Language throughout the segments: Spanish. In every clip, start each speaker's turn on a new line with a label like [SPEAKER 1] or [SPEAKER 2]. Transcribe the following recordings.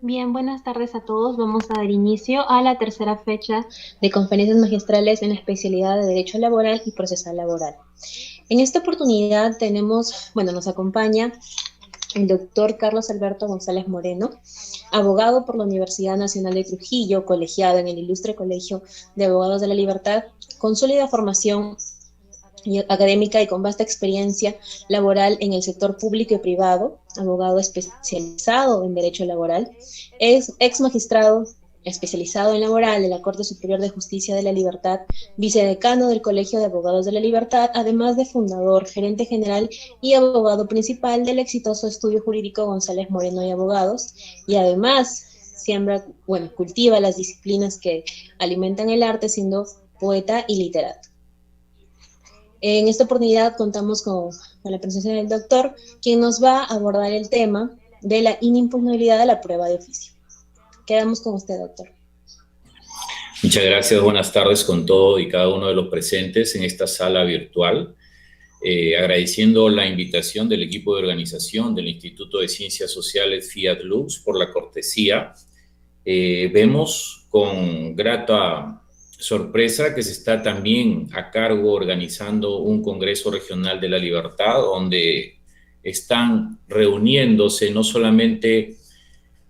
[SPEAKER 1] Bien, buenas tardes a todos. Vamos a dar inicio a la tercera fecha de conferencias magistrales en la especialidad de Derecho Laboral y Procesal Laboral. En esta oportunidad nos acompaña el doctor Carlos Alberto González Moreno, abogado por la Universidad Nacional de Trujillo, colegiado en el Ilustre Colegio de Abogados de la Libertad, con sólida formación académica y con vasta experiencia laboral en el sector público y privado, abogado especializado en derecho laboral, es ex magistrado especializado en laboral de la Corte Superior de Justicia de la Libertad, vicedecano del Colegio de Abogados de la Libertad, además de fundador, gerente general y abogado principal del exitoso estudio jurídico González Moreno y Abogados, y además cultiva las disciplinas que alimentan el arte siendo poeta y literato. En esta oportunidad contamos con la presencia del doctor, quien nos va a abordar el tema de la inimpugnabilidad de la prueba de oficio. Quedamos con usted, doctor.
[SPEAKER 2] Muchas gracias, buenas tardes con todo y cada uno de los presentes en esta sala virtual. Agradeciendo la invitación del equipo de organización del Instituto de Ciencias Sociales Fiat Lux por la cortesía. Vemos con grata sorpresa que se está también a cargo organizando un Congreso Regional de la Libertad, donde están reuniéndose no solamente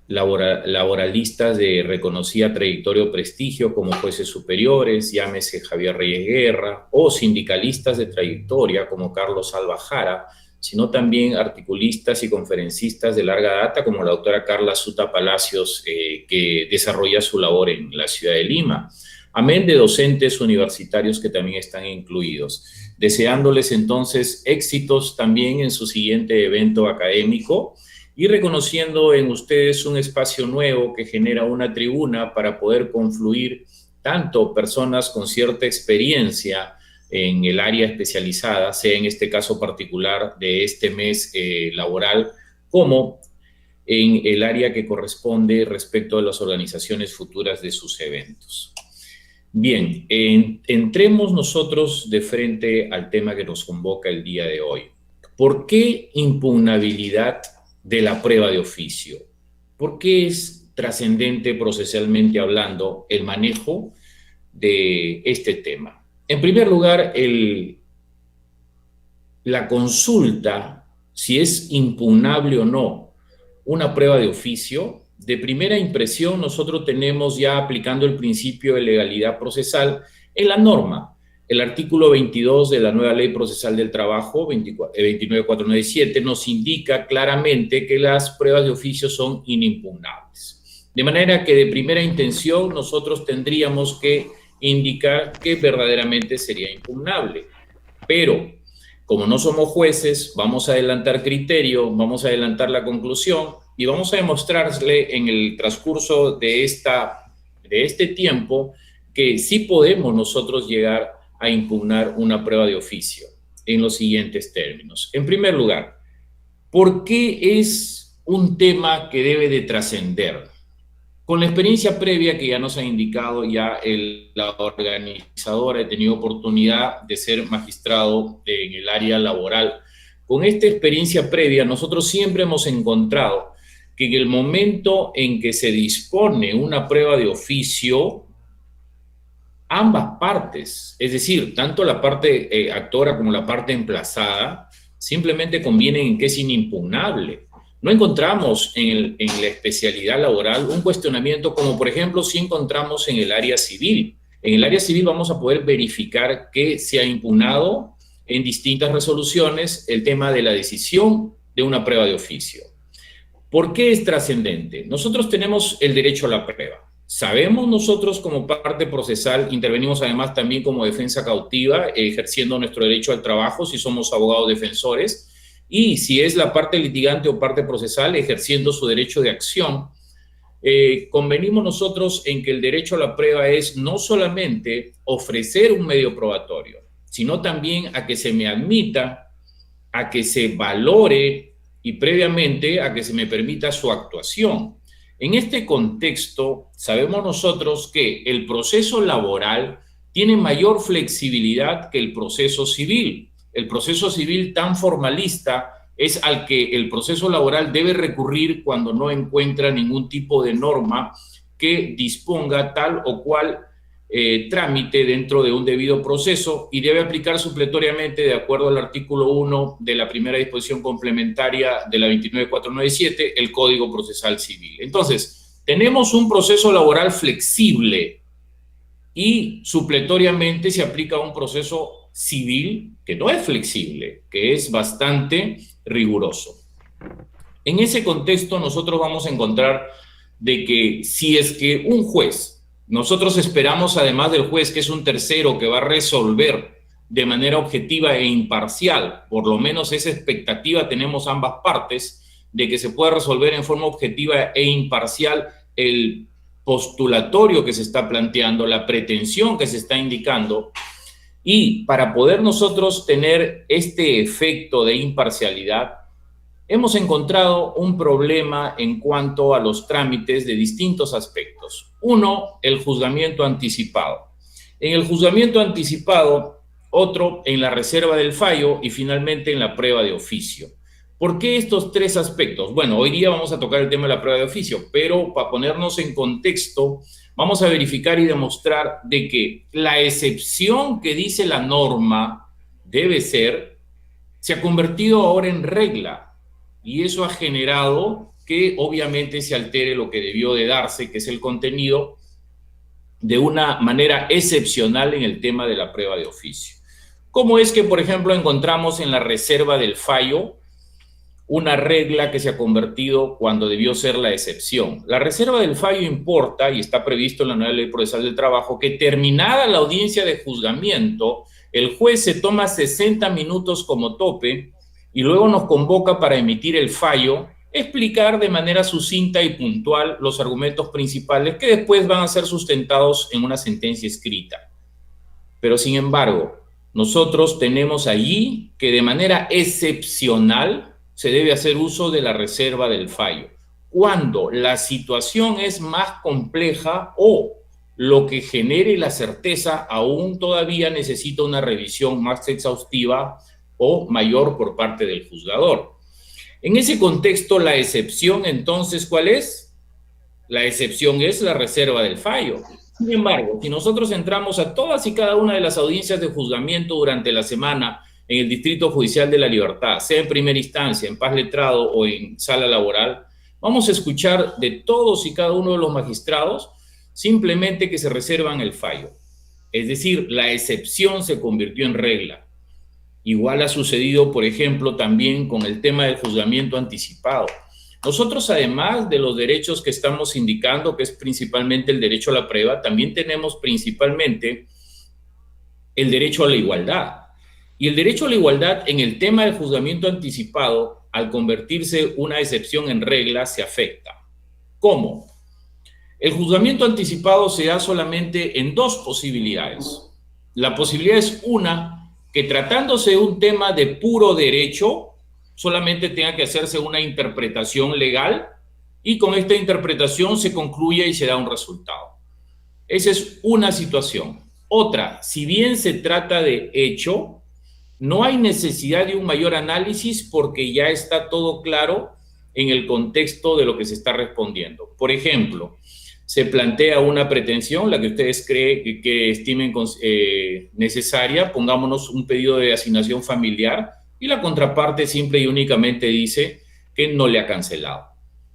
[SPEAKER 2] laboralistas de reconocida trayectoria o prestigio como jueces superiores, llámese Javier Reyes Guerra, o sindicalistas de trayectoria como Carlos Alba Jara, sino también articulistas y conferencistas de larga data como la doctora Carla Suta Palacios, que desarrolla su labor en la ciudad de Lima, amén de docentes universitarios que también están incluidos. Deseándoles entonces éxitos también en su siguiente evento académico, y reconociendo en ustedes un espacio nuevo que genera una tribuna para poder confluir tanto personas con cierta experiencia en el área especializada, sea en este caso particular de este mes laboral, como en el área que corresponde respecto a las organizaciones futuras de sus eventos. Bien, entremos nosotros de frente al tema que nos convoca el día de hoy. ¿Por qué impugnabilidad de la prueba de oficio? ¿Por qué es trascendente procesalmente hablando el manejo de este tema? En primer lugar, la consulta, si es impugnable o no una prueba de oficio, de primera impresión nosotros tenemos ya aplicando el principio de legalidad procesal en la norma. El artículo 22 de la nueva Ley Procesal del Trabajo, 29497, nos indica claramente que las pruebas de oficio son inimpugnables. De manera que de primera intención nosotros tendríamos que indicar que verdaderamente sería impugnable. Pero como no somos jueces, vamos a adelantar criterio, vamos a adelantar la conclusión y vamos a demostrarle en el transcurso de este tiempo que sí podemos nosotros llegar a impugnar una prueba de oficio en los siguientes términos. En primer lugar, ¿por qué es un tema que debe de trascender? Con la experiencia previa que ya nos ha indicado, la organizadora ha tenido oportunidad de ser magistrado en el área laboral. Con esta experiencia previa, nosotros siempre hemos encontrado que en el momento en que se dispone una prueba de oficio, ambas partes, es decir, tanto la parte actora como la parte emplazada, simplemente convienen en que es inimpugnable. No encontramos en la especialidad laboral un cuestionamiento como, por ejemplo, si encontramos en el área civil. En el área civil vamos a poder verificar que se ha impugnado en distintas resoluciones el tema de la decisión de una prueba de oficio. ¿Por qué es trascendente? Nosotros tenemos el derecho a la prueba. Sabemos nosotros como parte procesal, intervenimos además también como defensa cautiva, ejerciendo nuestro derecho al trabajo si somos abogados defensores, y si es la parte litigante o parte procesal, ejerciendo su derecho de acción. Convenimos nosotros en que el derecho a la prueba es no solamente ofrecer un medio probatorio, sino también a que se me admita, a que se valore y previamente a que se me permita su actuación. En este contexto, sabemos nosotros que el proceso laboral tiene mayor flexibilidad que el proceso civil. El proceso civil tan formalista es al que el proceso laboral debe recurrir cuando no encuentra ningún tipo de norma que disponga tal o cual trámite dentro de un debido proceso y debe aplicar supletoriamente de acuerdo al artículo 1 de la primera disposición complementaria de la 29497, el Código Procesal Civil. Entonces, tenemos un proceso laboral flexible y supletoriamente se aplica un proceso civil que no es flexible, que es bastante riguroso. En ese contexto, nosotros vamos a encontrar de que si es que un juez, nosotros esperamos además del juez, que es un tercero que va a resolver de manera objetiva e imparcial, por lo menos esa expectativa tenemos ambas partes, de que se pueda resolver en forma objetiva e imparcial el postulatorio que se está planteando, la pretensión que se está indicando, y para poder nosotros tener este efecto de imparcialidad, hemos encontrado un problema en cuanto a los trámites de distintos aspectos. Uno, el juzgamiento anticipado. En el juzgamiento anticipado, otro en la reserva del fallo y finalmente en la prueba de oficio. ¿Por qué estos tres aspectos? Bueno, hoy día vamos a tocar el tema de la prueba de oficio, pero para ponernos en contexto, vamos a verificar y demostrar de que la excepción que dice la norma debe ser, se ha convertido ahora en regla. Y eso ha generado que obviamente se altere lo que debió de darse, que es el contenido, de una manera excepcional en el tema de la prueba de oficio. ¿Cómo es que, por ejemplo, encontramos en la reserva del fallo una regla que se ha convertido cuando debió ser la excepción? La reserva del fallo importa, y está previsto en la nueva Ley Procesal del Trabajo, que terminada la audiencia de juzgamiento, el juez se toma 60 minutos como tope y luego nos convoca para emitir el fallo, explicar de manera sucinta y puntual los argumentos principales que después van a ser sustentados en una sentencia escrita. Pero sin embargo, nosotros tenemos allí que de manera excepcional se debe hacer uso de la reserva del fallo, cuando la situación es más compleja o lo que genere la certeza aún todavía necesita una revisión más exhaustiva o mayor por parte del juzgador. En ese contexto, la excepción, entonces, ¿cuál es? La excepción es la reserva del fallo. Sin embargo, si nosotros entramos a todas y cada una de las audiencias de juzgamiento durante la semana en el Distrito Judicial de La Libertad, sea en primera instancia, en paz letrado o en sala laboral, vamos a escuchar de todos y cada uno de los magistrados simplemente que se reservan el fallo. Es decir, la excepción se convirtió en regla. Igual ha sucedido, por ejemplo, también con el tema del juzgamiento anticipado. Nosotros, además de los derechos que estamos indicando, que es principalmente el derecho a la prueba, también tenemos principalmente el derecho a la igualdad. Y el derecho a la igualdad en el tema del juzgamiento anticipado, al convertirse una excepción en regla, se afecta. ¿Cómo? El juzgamiento anticipado se da solamente en dos posibilidades. La posibilidad es una, que tratándose de un tema de puro derecho, solamente tenga que hacerse una interpretación legal y con esta interpretación se concluye y se da un resultado. Esa es una situación. Otra, si bien se trata de hecho, no hay necesidad de un mayor análisis porque ya está todo claro en el contexto de lo que se está respondiendo. Por ejemplo, se plantea una pretensión, la que ustedes creen que estimen necesaria, pongámonos un pedido de asignación familiar y la contraparte simple y únicamente dice que no le ha cancelado.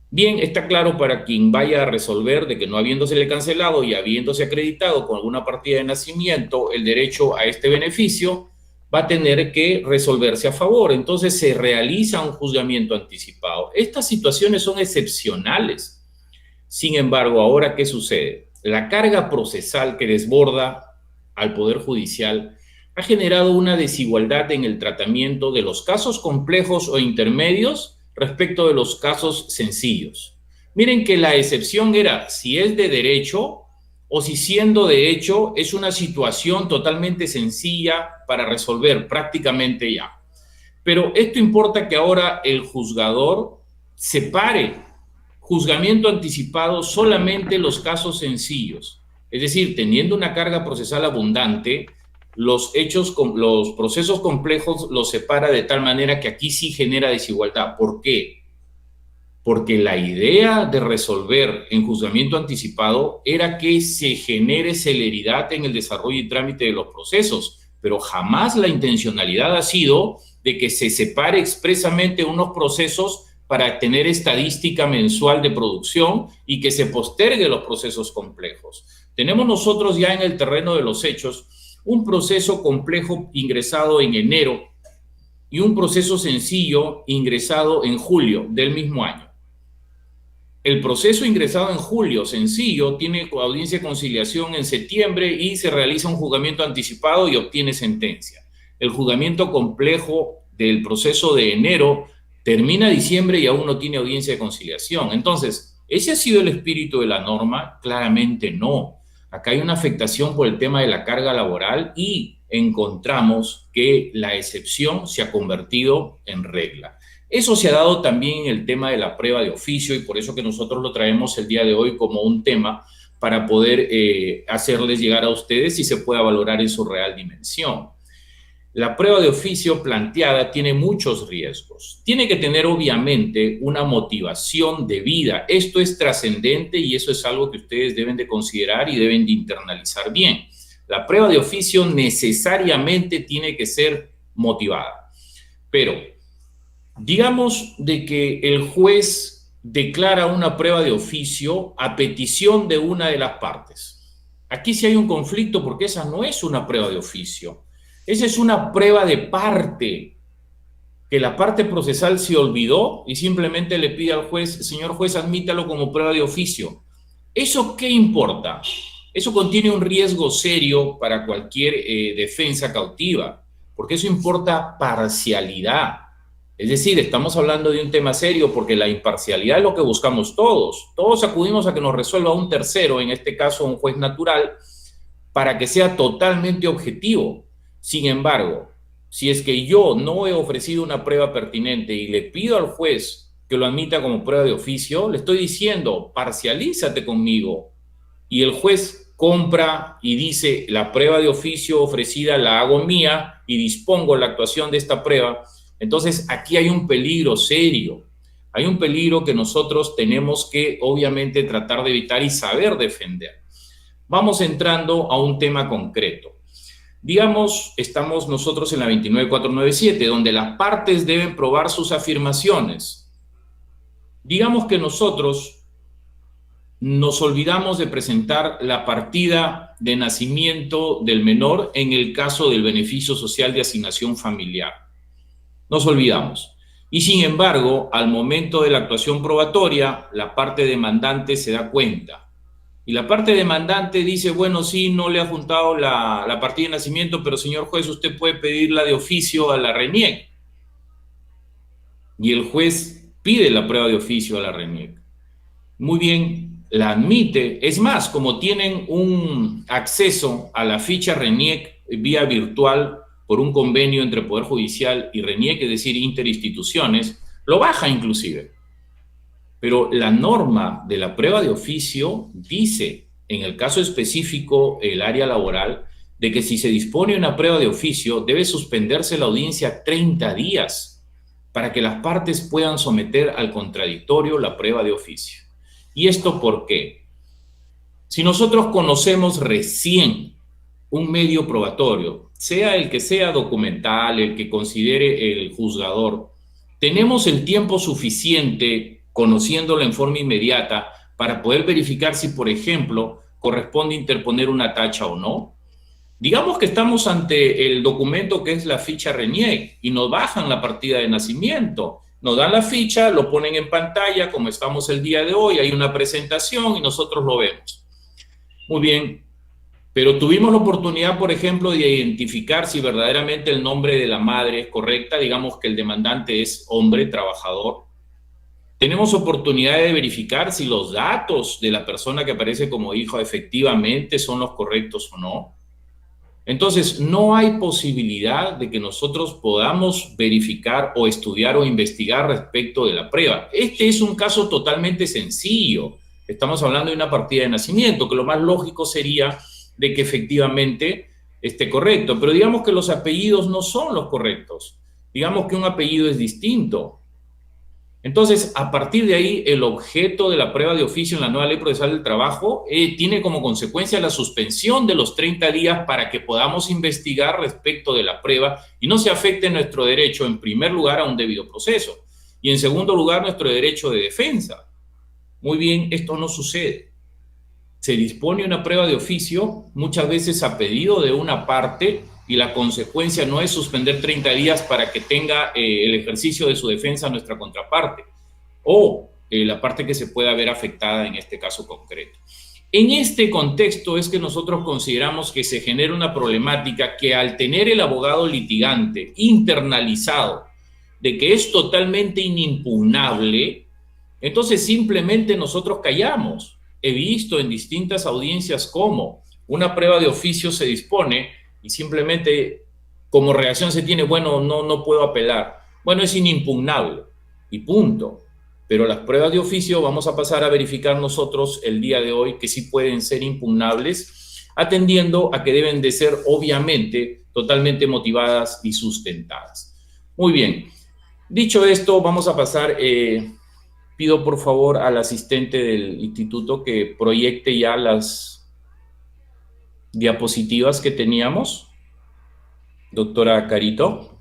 [SPEAKER 2] Bien, está claro para quien vaya a resolver de que no habiéndosele cancelado y habiéndose acreditado con alguna partida de nacimiento el derecho a este beneficio, va a tener que resolverse a favor. Entonces se realiza un juzgamiento anticipado. Estas situaciones son excepcionales. Sin embargo, ahora, ¿qué sucede? La carga procesal que desborda al Poder Judicial ha generado una desigualdad en el tratamiento de los casos complejos o intermedios respecto de los casos sencillos. Miren que la excepción era si es de derecho o si siendo de hecho es una situación totalmente sencilla para resolver prácticamente ya. Pero esto importa que ahora el juzgador separe juzgamiento anticipado solamente los casos sencillos. Es decir, teniendo una carga procesal abundante, los procesos complejos los separa de tal manera que aquí sí genera desigualdad. ¿Por qué? Porque la idea de resolver en juzgamiento anticipado era que se genere celeridad en el desarrollo y trámite de los procesos, pero jamás la intencionalidad ha sido de que se separe expresamente unos procesos para tener estadística mensual de producción y que se postergue los procesos complejos. Tenemos nosotros ya en el terreno de los hechos un proceso complejo ingresado en enero y un proceso sencillo ingresado en julio del mismo año. El proceso ingresado en julio, sencillo, tiene audiencia de conciliación en septiembre y se realiza un juzgamiento anticipado y obtiene sentencia. El juzgamiento complejo del proceso de enero termina diciembre y aún no tiene audiencia de conciliación. Entonces, ¿ese ha sido el espíritu de la norma? Claramente no. Acá hay una afectación por el tema de la carga laboral y encontramos que la excepción se ha convertido en regla. Eso se ha dado también en el tema de la prueba de oficio y por eso que nosotros lo traemos el día de hoy como un tema para poder hacerles llegar a ustedes y se pueda valorar en su real dimensión. La prueba de oficio planteada tiene muchos riesgos. Tiene que tener obviamente una motivación de vida. Esto es trascendente y eso es algo que ustedes deben de considerar y deben de internalizar bien. La prueba de oficio necesariamente tiene que ser motivada. Pero digamos de que el juez declara una prueba de oficio a petición de una de las partes. Aquí sí hay un conflicto porque esa no es una prueba de oficio. Esa es una prueba de parte, que la parte procesal se olvidó y simplemente le pide al juez, señor juez, admítalo como prueba de oficio. ¿Eso qué importa? Eso contiene un riesgo serio para cualquier defensa cautiva, porque eso importa parcialidad. Es decir, estamos hablando de un tema serio porque la imparcialidad es lo que buscamos todos. Todos acudimos a que nos resuelva un tercero, en este caso un juez natural, para que sea totalmente objetivo. Sin embargo, si es que yo no he ofrecido una prueba pertinente y le pido al juez que lo admita como prueba de oficio, le estoy diciendo, parcialízate conmigo. Y el juez compra y dice, la prueba de oficio ofrecida la hago mía y dispongo la actuación de esta prueba. Entonces, aquí hay un peligro serio. Hay un peligro que nosotros tenemos que, obviamente, tratar de evitar y saber defender. Vamos entrando a un tema concreto. Digamos, estamos nosotros en la 29497, donde las partes deben probar sus afirmaciones. Digamos que nosotros nos olvidamos de presentar la partida de nacimiento del menor en el caso del beneficio social de asignación familiar. Nos olvidamos. Y sin embargo, al momento de la actuación probatoria, la parte demandante se da cuenta. Y la parte demandante dice, bueno, sí, no le ha juntado la partida de nacimiento, pero señor juez, usted puede pedirla de oficio a la RENIEC. Y el juez pide la prueba de oficio a la RENIEC. Muy bien, la admite. Es más, como tienen un acceso a la ficha RENIEC vía virtual por un convenio entre Poder Judicial y RENIEC, es decir, interinstituciones, lo baja inclusive. Pero la norma de la prueba de oficio dice, en el caso específico, el área laboral, de que si se dispone una prueba de oficio, debe suspenderse la audiencia 30 días para que las partes puedan someter al contradictorio la prueba de oficio. ¿Y esto por qué? Si nosotros conocemos recién un medio probatorio, sea el que sea documental, el que considere el juzgador, tenemos el tiempo suficiente conociéndolo en forma inmediata para poder verificar si, por ejemplo, corresponde interponer una tacha o no. Digamos que estamos ante el documento que es la ficha RENIEC y nos bajan la partida de nacimiento. Nos dan la ficha, lo ponen en pantalla, como estamos el día de hoy, hay una presentación y nosotros lo vemos. Muy bien, pero tuvimos la oportunidad, por ejemplo, de identificar si verdaderamente el nombre de la madre es correcta, digamos que el demandante es hombre, trabajador. Tenemos oportunidad de verificar si los datos de la persona que aparece como hijo efectivamente son los correctos o no. Entonces, no hay posibilidad de que nosotros podamos verificar o estudiar o investigar respecto de la prueba. Este es un caso totalmente sencillo. Estamos hablando de una partida de nacimiento, que lo más lógico sería de que efectivamente esté correcto, pero digamos que los apellidos no son los correctos. Digamos que un apellido es distinto. Entonces, a partir de ahí, el objeto de la prueba de oficio en la nueva Ley Procesal del Trabajo tiene como consecuencia la suspensión de los 30 días para que podamos investigar respecto de la prueba y no se afecte nuestro derecho, en primer lugar, a un debido proceso y, en segundo lugar, nuestro derecho de defensa. Muy bien, esto no sucede. Se dispone una prueba de oficio, muchas veces a pedido de una parte, y la consecuencia no es suspender 30 días para que tenga el ejercicio de su defensa nuestra contraparte o la parte que se pueda ver afectada en este caso concreto. En este contexto es que nosotros consideramos que se genera una problemática que, al tener el abogado litigante internalizado de que es totalmente inimpugnable, entonces simplemente nosotros callamos. He visto en distintas audiencias cómo una prueba de oficio se dispone y simplemente como reacción se tiene, bueno, no puedo apelar. Bueno, es inimpugnable y punto. Pero las pruebas de oficio vamos a pasar a verificar nosotros el día de hoy que sí pueden ser impugnables, atendiendo a que deben de ser obviamente totalmente motivadas y sustentadas. Muy bien. Dicho esto, vamos a pasar... pido por favor al asistente del instituto que proyecte ya las diapositivas que teníamos. Doctora Carito.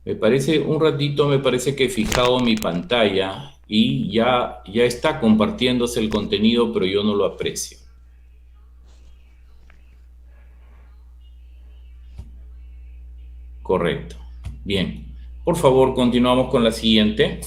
[SPEAKER 2] Me parece, un ratito me parece que he fijado mi pantalla y ya está compartiéndose el contenido, pero yo no lo aprecio. Correcto. Bien. Por favor, continuamos con la siguiente.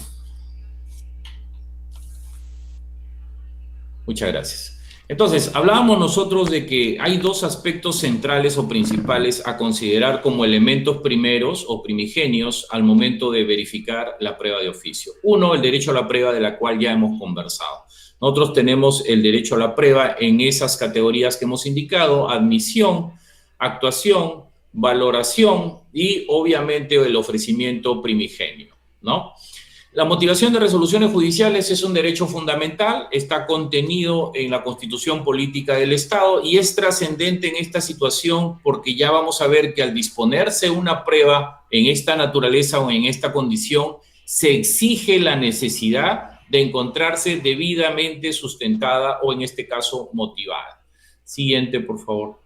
[SPEAKER 2] Muchas gracias. Entonces, hablábamos nosotros de que hay dos aspectos centrales o principales a considerar como elementos primeros o primigenios al momento de verificar la prueba de oficio. Uno, el derecho a la prueba, de la cual ya hemos conversado. Nosotros tenemos el derecho a la prueba en esas categorías que hemos indicado: admisión, actuación, valoración y obviamente el ofrecimiento primigenio, ¿no? La motivación de resoluciones judiciales es un derecho fundamental, está contenido en la Constitución Política del Estado y es trascendente en esta situación porque ya vamos a ver que al disponerse una prueba en esta naturaleza o en esta condición, se exige la necesidad de encontrarse debidamente sustentada o, en este caso, motivada. Siguiente, por favor.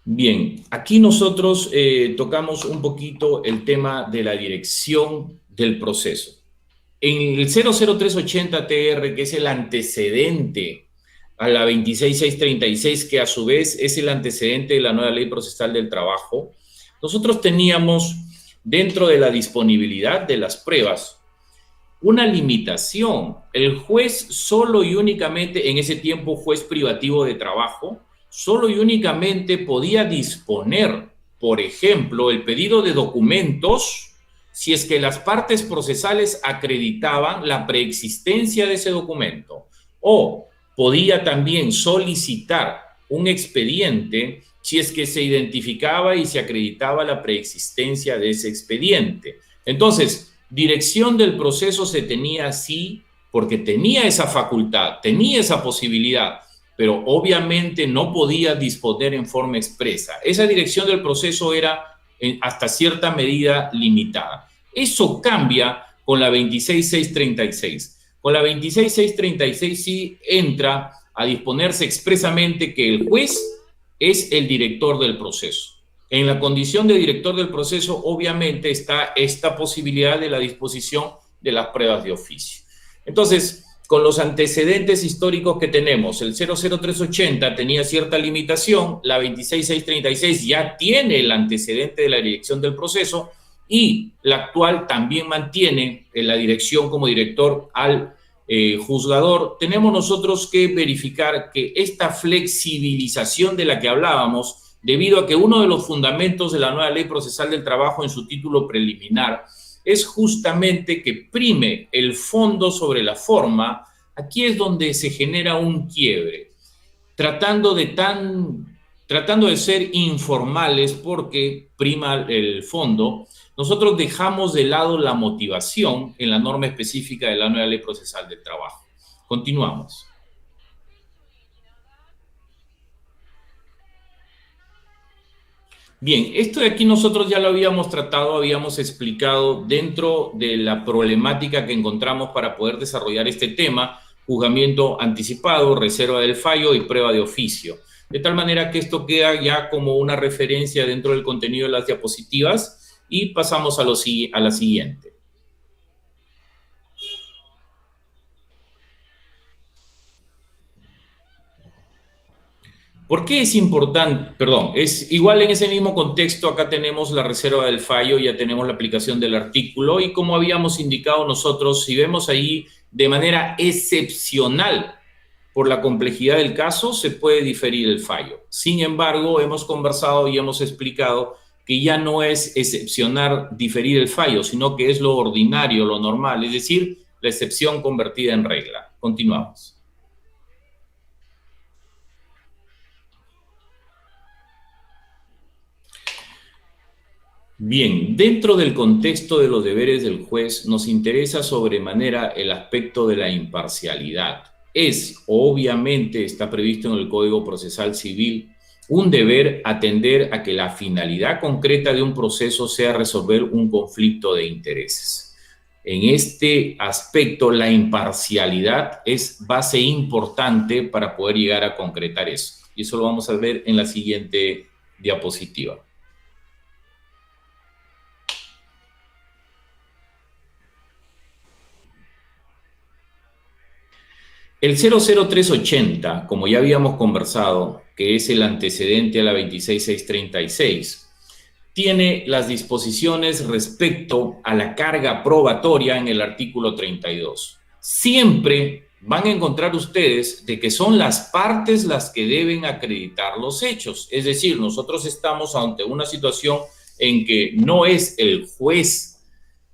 [SPEAKER 2] Bien, aquí nosotros tocamos un poquito el tema de la dirección del proceso. En el 00380-TR, que es el antecedente a la 26636, que a su vez es el antecedente de la nueva Ley Procesal del Trabajo, nosotros teníamos, dentro de la disponibilidad de las pruebas, una limitación. El juez solo y únicamente, en ese tiempo juez privativo de trabajo, solo y únicamente podía disponer, por ejemplo, el pedido de documentos si es que las partes procesales acreditaban la preexistencia de ese documento, o podía también solicitar un expediente si es que se identificaba y se acreditaba la preexistencia de ese expediente. Entonces, dirección del proceso se tenía así porque tenía esa facultad, tenía esa posibilidad, pero obviamente no podía disponer en forma expresa. Esa dirección del proceso era hasta cierta medida limitada. Eso cambia con la 26636. Con la 26636 sí entra a disponerse expresamente que el juez es el director del proceso. En la condición de director del proceso, obviamente, está esta posibilidad de la disposición de las pruebas de oficio. Entonces, con los antecedentes históricos que tenemos, el 00380 tenía cierta limitación, la 26636 ya tiene el antecedente de la dirección del proceso y la actual también mantiene la dirección como director al juzgador. Tenemos nosotros que verificar que esta flexibilización de la que hablábamos, debido a que uno de los fundamentos de la nueva Ley Procesal del Trabajo en su título preliminar es justamente que prime el fondo sobre la forma, aquí es donde se genera un quiebre. tratando de ser informales porque prima el fondo, nosotros dejamos de lado la motivación en la norma específica de la nueva Ley Procesal del Trabajo. Continuamos. Bien, esto de aquí nosotros ya lo habíamos tratado, habíamos explicado dentro de la problemática que encontramos para poder desarrollar este tema: juzgamiento anticipado, reserva del fallo y prueba de oficio. De tal manera que esto queda ya como una referencia dentro del contenido de las diapositivas y pasamos a la siguiente. ¿Por qué es importante? Perdón, es igual en ese mismo contexto. Acá tenemos la reserva del fallo, ya tenemos la aplicación del artículo y como habíamos indicado nosotros, si vemos ahí de manera excepcional por la complejidad del caso, se puede diferir el fallo. Sin embargo, hemos conversado y hemos explicado que ya no es excepcional diferir el fallo, sino que es lo ordinario, lo normal, es decir, la excepción convertida en regla. Continuamos. Bien, dentro del contexto de los deberes del juez, nos interesa sobremanera el aspecto de la imparcialidad. Obviamente, está previsto en el Código Procesal Civil, un deber atender a que la finalidad concreta de un proceso sea resolver un conflicto de intereses. En este aspecto, la imparcialidad es base importante para poder llegar a concretar eso. Y eso lo vamos a ver en la siguiente diapositiva. El 00380, como ya habíamos conversado, que es el antecedente a la 26636, tiene las disposiciones respecto a la carga probatoria en el artículo 32. Siempre van a encontrar ustedes de que son las partes las que deben acreditar los hechos. Es decir, nosotros estamos ante una situación en que no es el juez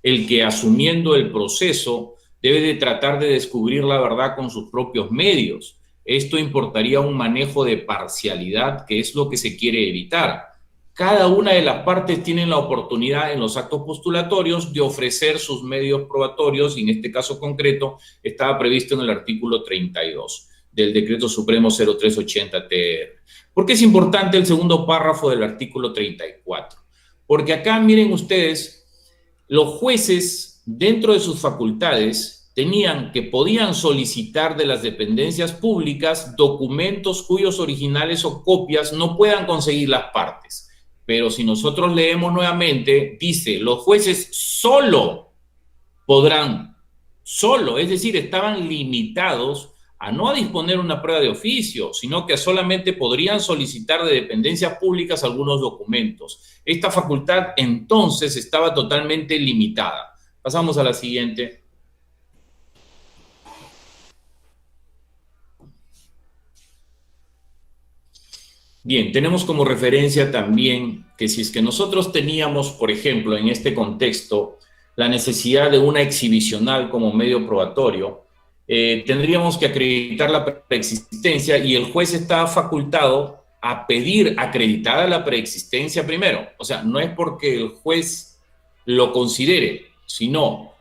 [SPEAKER 2] el que, asumiendo el proceso, debe de tratar de descubrir la verdad con sus propios medios. Esto importaría un manejo de parcialidad, que es lo que se quiere evitar. Cada una de las partes tiene la oportunidad en los actos postulatorios de ofrecer sus medios probatorios, y en este caso concreto estaba previsto en el artículo 32 del Decreto Supremo 0380-TR. ¿Por qué es importante el segundo párrafo del artículo 34? Porque acá, miren ustedes, los jueces, dentro de sus facultades, podían solicitar de las dependencias públicas documentos cuyos originales o copias no puedan conseguir las partes. Pero si nosotros leemos nuevamente, dice, los jueces solo podrán, es decir, estaban limitados a no disponer una prueba de oficio, sino que solamente podrían solicitar de dependencias públicas algunos documentos. Esta facultad entonces estaba totalmente limitada. Pasamos a la siguiente. Bien, tenemos como referencia también que si es que nosotros teníamos, por ejemplo, en este contexto, la necesidad de una exhibicional como medio probatorio, tendríamos que acreditar la preexistencia y el juez está facultado a pedir acreditada la preexistencia primero. O sea, no es porque el juez lo considere, sino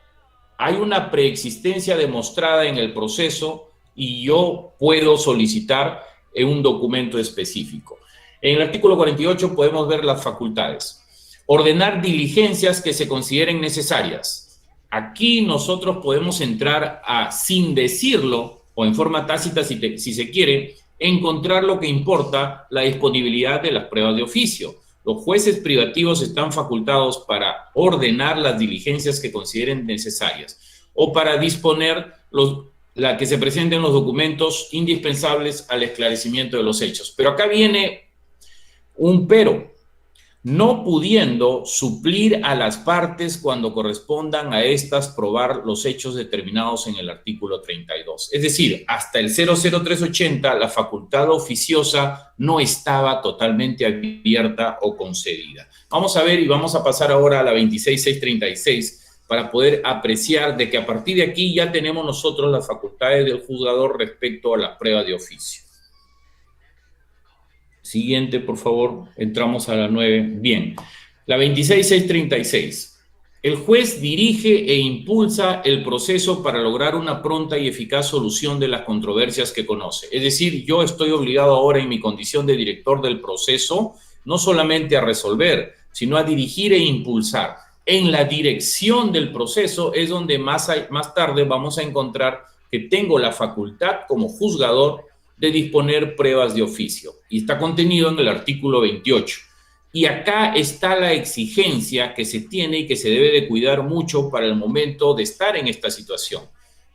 [SPEAKER 2] hay una preexistencia demostrada en el proceso y yo puedo solicitar un documento específico. En el artículo 48 podemos ver las facultades. Ordenar diligencias que se consideren necesarias. Aquí nosotros podemos entrar a, sin decirlo, o en forma tácita si se quiere, encontrar lo que importa, la disponibilidad de las pruebas de oficio. Los jueces privativos están facultados para ordenar las diligencias que consideren necesarias o para disponer que se presenten los documentos indispensables al esclarecimiento de los hechos. Pero acá viene un pero. No pudiendo suplir a las partes cuando correspondan a estas probar los hechos determinados en el artículo 32. Es decir, hasta el 00380 la facultad oficiosa no estaba totalmente abierta o concedida. Vamos a ver y vamos a pasar ahora a la 26636 para poder apreciar de que a partir de aquí ya tenemos nosotros las facultades del juzgador respecto a las pruebas de oficio. Siguiente, por favor. Entramos a la 9. Bien. La 26636. El juez dirige e impulsa el proceso para lograr una pronta y eficaz solución de las controversias que conoce. Es decir, yo estoy obligado ahora en mi condición de director del proceso no solamente a resolver, sino a dirigir e impulsar. En la dirección del proceso es donde más tarde vamos a encontrar que tengo la facultad como juzgador de disponer pruebas de oficio. Y está contenido en el artículo 28. Y acá está la exigencia que se tiene y que se debe de cuidar mucho para el momento de estar en esta situación.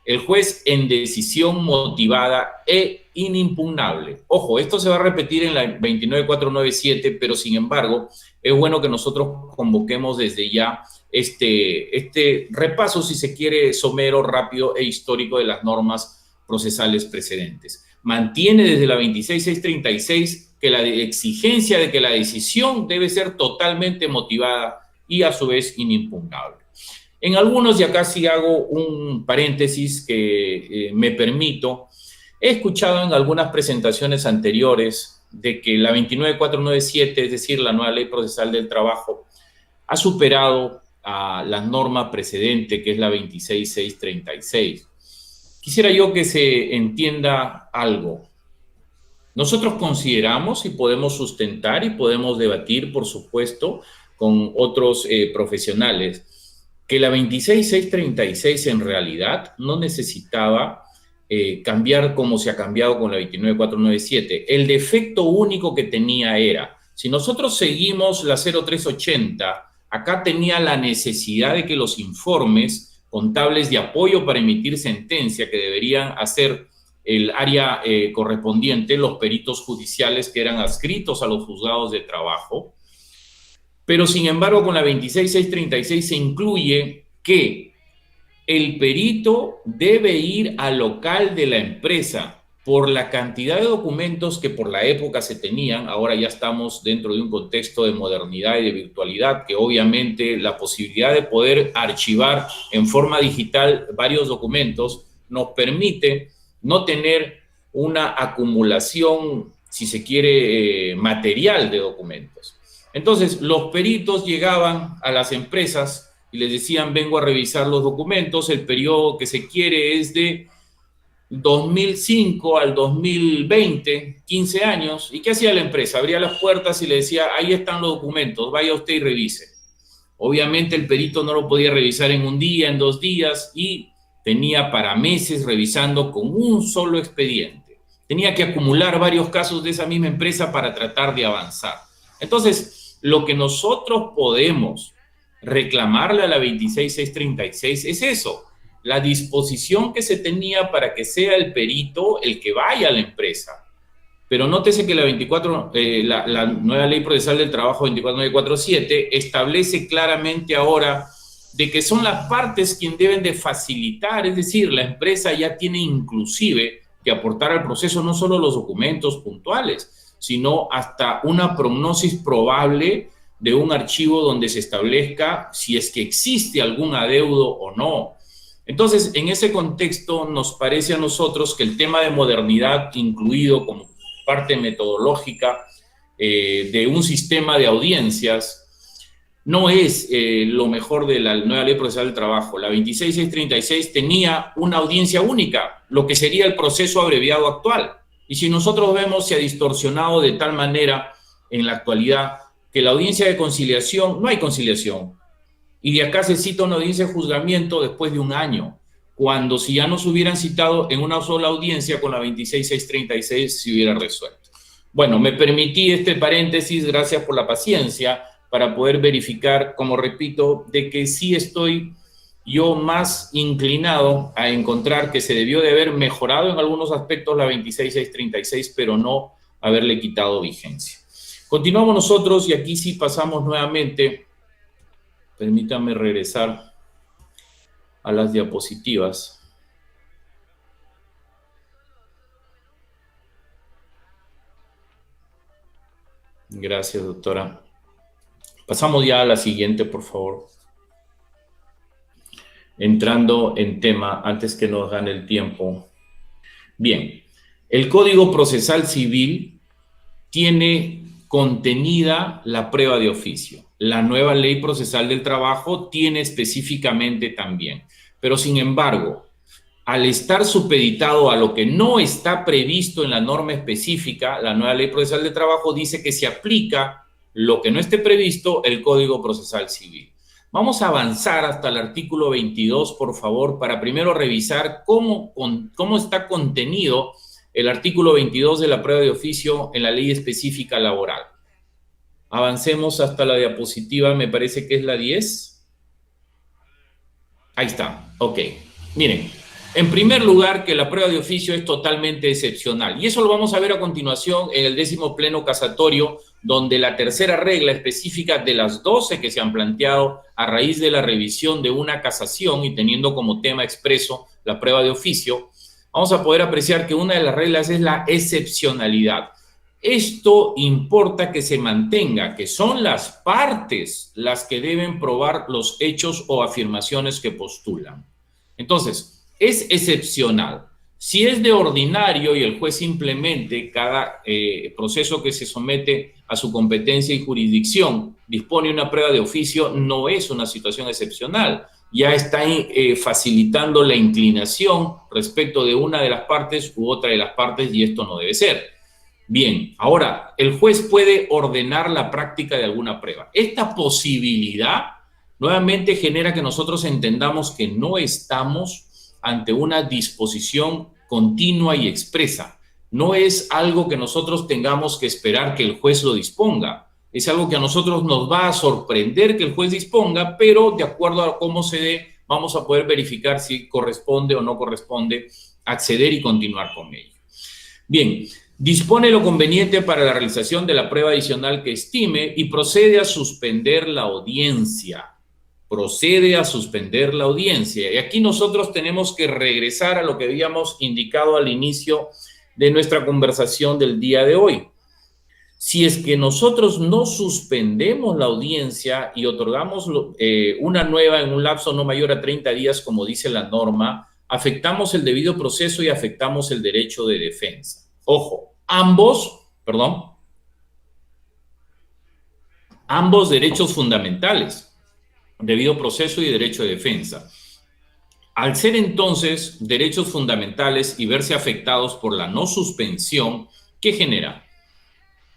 [SPEAKER 2] El juez en decisión motivada e inimpugnable. Ojo, esto se va a repetir en la 29497, pero sin embargo, es bueno que nosotros convoquemos desde ya este repaso, si se quiere, somero, rápido e histórico de las normas procesales precedentes. Mantiene desde la 26636 que la exigencia de que la decisión debe ser totalmente motivada y a su vez inimpugnable. En algunos, y acá sí hago un paréntesis que me permito, he escuchado en algunas presentaciones anteriores de que la 29497, es decir, la nueva ley procesal del trabajo, ha superado a la norma precedente, que es la 26636. Quisiera yo que se entienda algo. Nosotros consideramos y podemos sustentar y podemos debatir, por supuesto, con otros profesionales, que la 26636 en realidad no necesitaba cambiar como se ha cambiado con la 29497. El defecto único que tenía era, si nosotros seguimos la 0380, acá tenía la necesidad de que los informes contables de apoyo para emitir sentencia que deberían hacer el área correspondiente, los peritos judiciales que eran adscritos a los juzgados de trabajo. Pero sin embargo, con la 26636 se incluye que el perito debe ir al local de la empresa por la cantidad de documentos que por la época se tenían. Ahora ya estamos dentro de un contexto de modernidad y de virtualidad, que obviamente la posibilidad de poder archivar en forma digital varios documentos nos permite no tener una acumulación, si se quiere, material de documentos. Entonces, los peritos llegaban a las empresas y les decían, vengo a revisar los documentos, el periodo que se quiere es de 2005 al 2020, 15 años. ¿Y qué hacía la empresa? Abría las puertas y le decía, ahí están los documentos, vaya usted y revise. Obviamente el perito no lo podía revisar en un día, en 2 días, y tenía para meses revisando con un solo expediente. Tenía que acumular varios casos de esa misma empresa para tratar de avanzar. Entonces, lo que nosotros podemos reclamarle a la 26636 es eso, la disposición que se tenía para que sea el perito el que vaya a la empresa. Pero nótese que la nueva ley procesal del trabajo 24947 establece claramente ahora de que son las partes quienes deben de facilitar, es decir, la empresa ya tiene inclusive que aportar al proceso no solo los documentos puntuales, sino hasta una prognosis probable de un archivo donde se establezca si es que existe algún adeudo o no. Entonces, en ese contexto, nos parece a nosotros que el tema de modernidad, incluido como parte metodológica de un sistema de audiencias, no es lo mejor de la nueva ley procesal del trabajo. La 26636 tenía una audiencia única, lo que sería el proceso abreviado actual. Y si nosotros vemos, se ha distorsionado de tal manera en la actualidad que la audiencia de conciliación, no hay conciliación. Y de acá se cita una audiencia de juzgamiento después de 1 año, cuando si ya nos hubieran citado en una sola audiencia con la 26636 se hubiera resuelto. Bueno, me permití este paréntesis, gracias por la paciencia, para poder verificar, como repito, de que sí estoy yo más inclinado a encontrar que se debió de haber mejorado en algunos aspectos la 26636, pero no haberle quitado vigencia. Continuamos nosotros y aquí sí pasamos nuevamente. Permítanme regresar a las diapositivas. Gracias, doctora. Pasamos ya a la siguiente, por favor. Entrando en tema, antes que nos gane el tiempo. Bien, el Código Procesal Civil tiene contenida la prueba de oficio. La nueva ley procesal del trabajo tiene específicamente también. Pero sin embargo, al estar supeditado a lo que no está previsto en la norma específica, la nueva ley procesal del trabajo dice que se aplica lo que no esté previsto, el Código Procesal Civil. Vamos a avanzar hasta el artículo 22, por favor, para primero revisar cómo está contenido el artículo 22 de la prueba de oficio en la ley específica laboral. Avancemos hasta la diapositiva, me parece que es la 10. Ahí está, ok. Miren, en primer lugar, que la prueba de oficio es totalmente excepcional. Y eso lo vamos a ver a continuación en el 10º pleno casatorio, donde la tercera regla específica de las 12 que se han planteado a raíz de la revisión de una casación y teniendo como tema expreso la prueba de oficio, vamos a poder apreciar que una de las reglas es la excepcionalidad. Esto importa que se mantenga, que son las partes las que deben probar los hechos o afirmaciones que postulan. Entonces, es excepcional. Si es de ordinario y el juez simplemente cada proceso que se somete a su competencia y jurisdicción dispone una prueba de oficio, no es una situación excepcional. Ya está facilitando la inclinación respecto de una de las partes u otra de las partes y esto no debe ser. Bien, ahora, el juez puede ordenar la práctica de alguna prueba. Esta posibilidad nuevamente genera que nosotros entendamos que no estamos ante una disposición continua y expresa. No es algo que nosotros tengamos que esperar que el juez lo disponga. Es algo que a nosotros nos va a sorprender que el juez disponga, pero de acuerdo a cómo se dé, vamos a poder verificar si corresponde o no corresponde acceder y continuar con ello. Bien, dispone lo conveniente para la realización de la prueba adicional que estime y procede a suspender la audiencia. Procede a suspender la audiencia. Y aquí nosotros tenemos que regresar a lo que habíamos indicado al inicio de nuestra conversación del día de hoy. Si es que nosotros no suspendemos la audiencia y otorgamos una nueva en un lapso no mayor a 30 días, como dice la norma, afectamos el debido proceso y afectamos el derecho de defensa. Ojo, ambos derechos fundamentales, debido proceso y derecho de defensa. Al ser entonces derechos fundamentales y verse afectados por la no suspensión, ¿qué genera?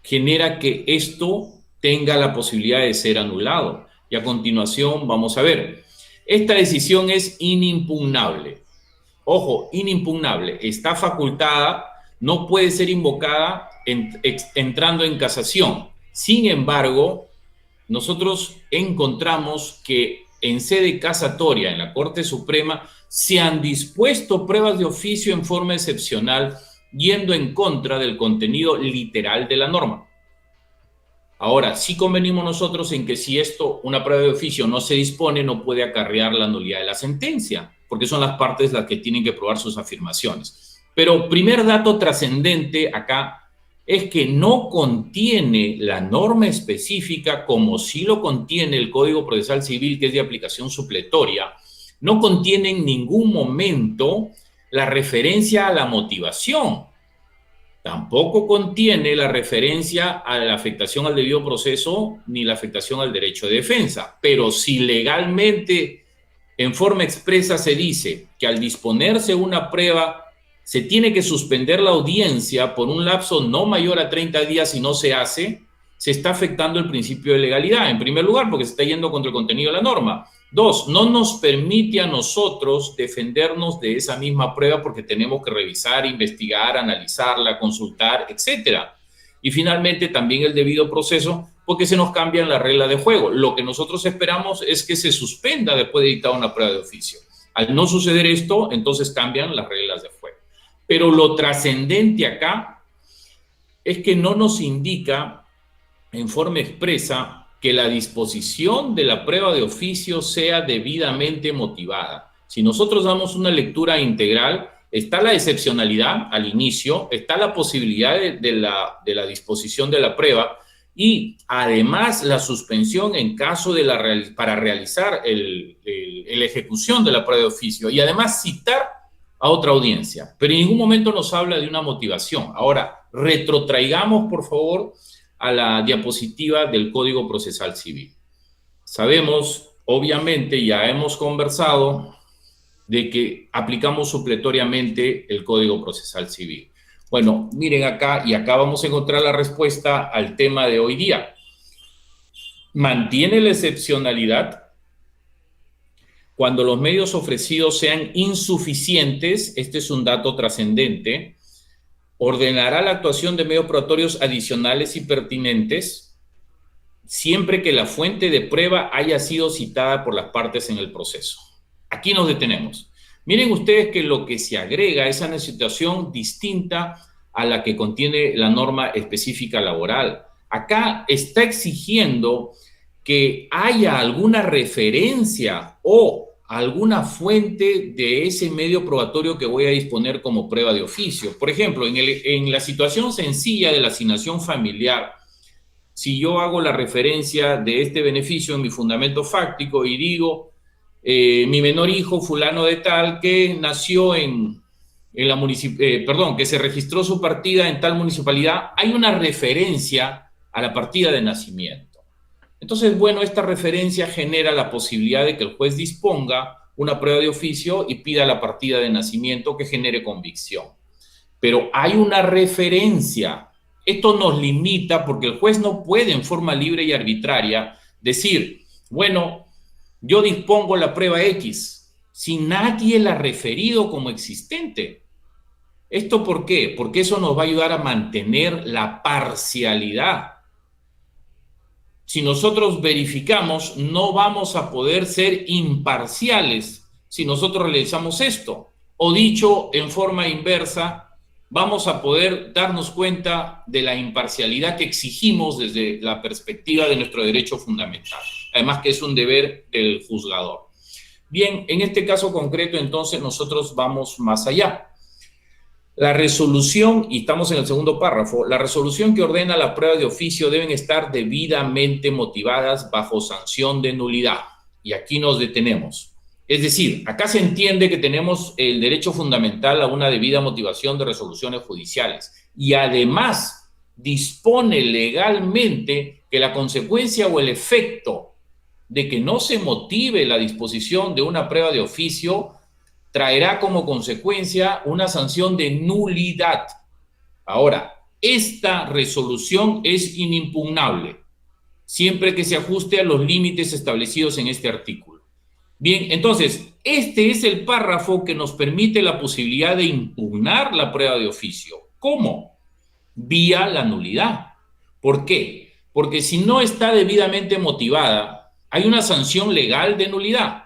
[SPEAKER 2] Genera que esto tenga la posibilidad de ser anulado. Y a continuación vamos a ver. Esta decisión es inimpugnable. Ojo, inimpugnable. Está facultada, no puede ser invocada entrando en casación. Sin embargo, nosotros encontramos que en sede casatoria, en la Corte Suprema, se han dispuesto pruebas de oficio en forma excepcional, yendo en contra del contenido literal de la norma. Ahora, sí convenimos nosotros en que si una prueba de oficio no se dispone, no puede acarrear la nulidad de la sentencia, porque son las partes las que tienen que probar sus afirmaciones. Pero primer dato trascendente acá es que no contiene la norma específica, como sí lo contiene el Código Procesal Civil, que es de aplicación supletoria, no contiene en ningún momento la referencia a la motivación. Tampoco contiene la referencia a la afectación al debido proceso ni la afectación al derecho de defensa. Pero si legalmente, en forma expresa, se dice que al disponerse una prueba se tiene que suspender la audiencia por un lapso no mayor a 30 días si no se hace, se está afectando el principio de legalidad. En primer lugar, porque se está yendo contra el contenido de la norma. Dos, no nos permite a nosotros defendernos de esa misma prueba porque tenemos que revisar, investigar, analizarla, consultar, etcétera. Y finalmente también el debido proceso, porque se nos cambian las reglas de juego. Lo que nosotros esperamos es que se suspenda después de dictar una prueba de oficio. Al no suceder esto, entonces cambian las reglas de juego. Pero lo trascendente acá es que no nos indica en forma expresa que la disposición de la prueba de oficio sea debidamente motivada. Si nosotros damos una lectura integral, está la excepcionalidad al inicio, está la posibilidad de la disposición de la prueba y además la suspensión en caso de para realizar la ejecución de la prueba de oficio y además citar a otra audiencia. Pero en ningún momento nos habla de una motivación. Ahora, Retrotraigamos, por favor, a la diapositiva del Código Procesal Civil. Sabemos, obviamente, ya hemos conversado de que aplicamos supletoriamente el Código Procesal Civil. Bueno, miren acá, y acá vamos a encontrar la respuesta al tema de hoy día. Mantiene la excepcionalidad cuando los medios ofrecidos sean insuficientes. Este es un dato trascendente. Ordenará la actuación de medios probatorios adicionales y pertinentes siempre que la fuente de prueba haya sido citada por las partes en el proceso. Aquí nos detenemos. Miren ustedes que lo que se agrega es una situación distinta a la que contiene la norma específica laboral. Acá está exigiendo que haya alguna referencia o alguna fuente de ese medio probatorio que voy a disponer como prueba de oficio. Por ejemplo, en la situación sencilla de la asignación familiar, si yo hago la referencia de este beneficio en mi fundamento fáctico y digo, mi menor hijo fulano de tal que nació que se registró su partida en tal municipalidad, hay una referencia a la partida de nacimiento. Entonces, bueno, esta referencia genera la posibilidad de que el juez disponga una prueba de oficio y pida la partida de nacimiento que genere convicción. Pero hay una referencia. Esto nos limita porque el juez no puede en forma libre y arbitraria decir, bueno, yo dispongo la prueba X si nadie la ha referido como existente. ¿Esto por qué? Porque eso nos va a ayudar a mantener la parcialidad. Si nosotros verificamos, no vamos a poder ser imparciales si nosotros realizamos esto. O dicho en forma inversa, vamos a poder darnos cuenta de la imparcialidad que exigimos desde la perspectiva de nuestro derecho fundamental. Además que es un deber del juzgador. Bien, en este caso concreto, entonces, nosotros vamos más allá. La resolución, y estamos en el segundo párrafo, la resolución que ordena la prueba de oficio deben estar debidamente motivadas bajo sanción de nulidad. Y aquí nos detenemos. Es decir, acá se entiende que tenemos el derecho fundamental a una debida motivación de resoluciones judiciales. Y además dispone legalmente que la consecuencia o el efecto de que no se motive la disposición de una prueba de oficio traerá como consecuencia una sanción de nulidad. Ahora, esta resolución es inimpugnable, siempre que se ajuste a los límites establecidos en este artículo. Bien, entonces, este es el párrafo que nos permite la posibilidad de impugnar la prueba de oficio. ¿Cómo? Vía la nulidad. ¿Por qué? Porque si no está debidamente motivada, hay una sanción legal de nulidad.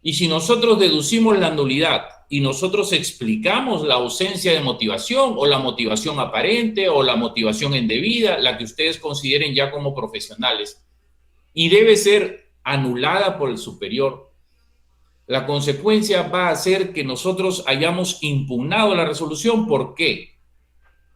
[SPEAKER 2] Y si nosotros deducimos la nulidad y nosotros explicamos la ausencia de motivación o la motivación aparente o la motivación indebida, la que ustedes consideren ya como profesionales, y debe ser anulada por el superior, la consecuencia va a ser que nosotros hayamos impugnado la resolución. ¿Por qué?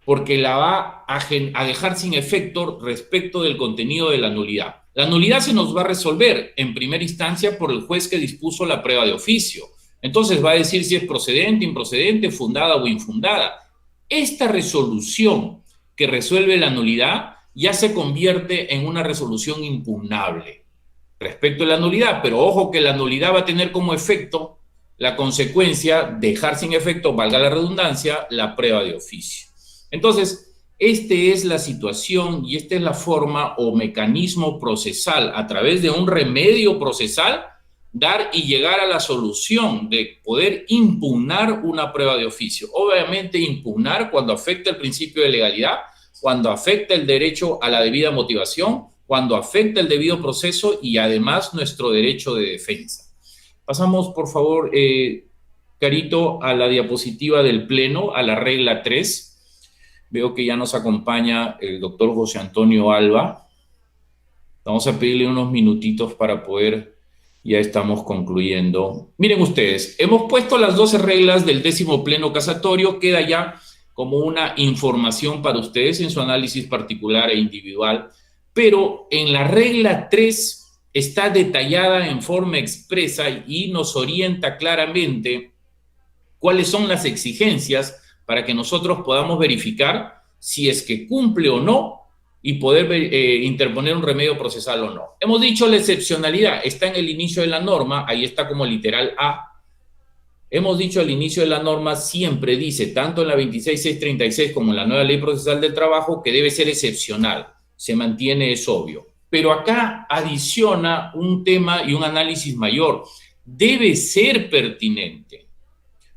[SPEAKER 2] Porque la va a dejar sin efecto respecto del contenido de la nulidad. La nulidad se nos va a resolver en primera instancia por el juez que dispuso la prueba de oficio. Entonces va a decir si es procedente, improcedente, fundada o infundada. Esta resolución que resuelve la nulidad ya se convierte en una resolución impugnable respecto a la nulidad, pero ojo que la nulidad va a tener como efecto la consecuencia, dejar sin efecto, valga la redundancia, la prueba de oficio. Entonces, esta es la situación y esta es la forma o mecanismo procesal, a través de un remedio procesal, dar y llegar a la solución de poder impugnar una prueba de oficio. Obviamente impugnar cuando afecta el principio de legalidad, cuando afecta el derecho a la debida motivación, cuando afecta el debido proceso y además nuestro derecho de defensa. Pasamos, por favor, Carito, a la diapositiva del Pleno, a la regla 3. Veo que ya nos acompaña el doctor José Antonio Alba. Vamos a pedirle unos minutitos para poder, ya estamos concluyendo. Miren ustedes, hemos puesto las 12 reglas del 10º pleno casatorio, queda ya como una información para ustedes en su análisis particular e individual, pero en la regla 3 está detallada en forma expresa y nos orienta claramente cuáles son las exigencias para que nosotros podamos verificar si es que cumple o no y poder interponer un remedio procesal o no. Hemos dicho la excepcionalidad, está en el inicio de la norma, ahí está como literal A. Hemos dicho al inicio de la norma, siempre dice, tanto en la 26636 como en la nueva ley procesal del trabajo, que debe ser excepcional. Se mantiene, es obvio. Pero acá adiciona un tema y un análisis mayor. Debe ser pertinente.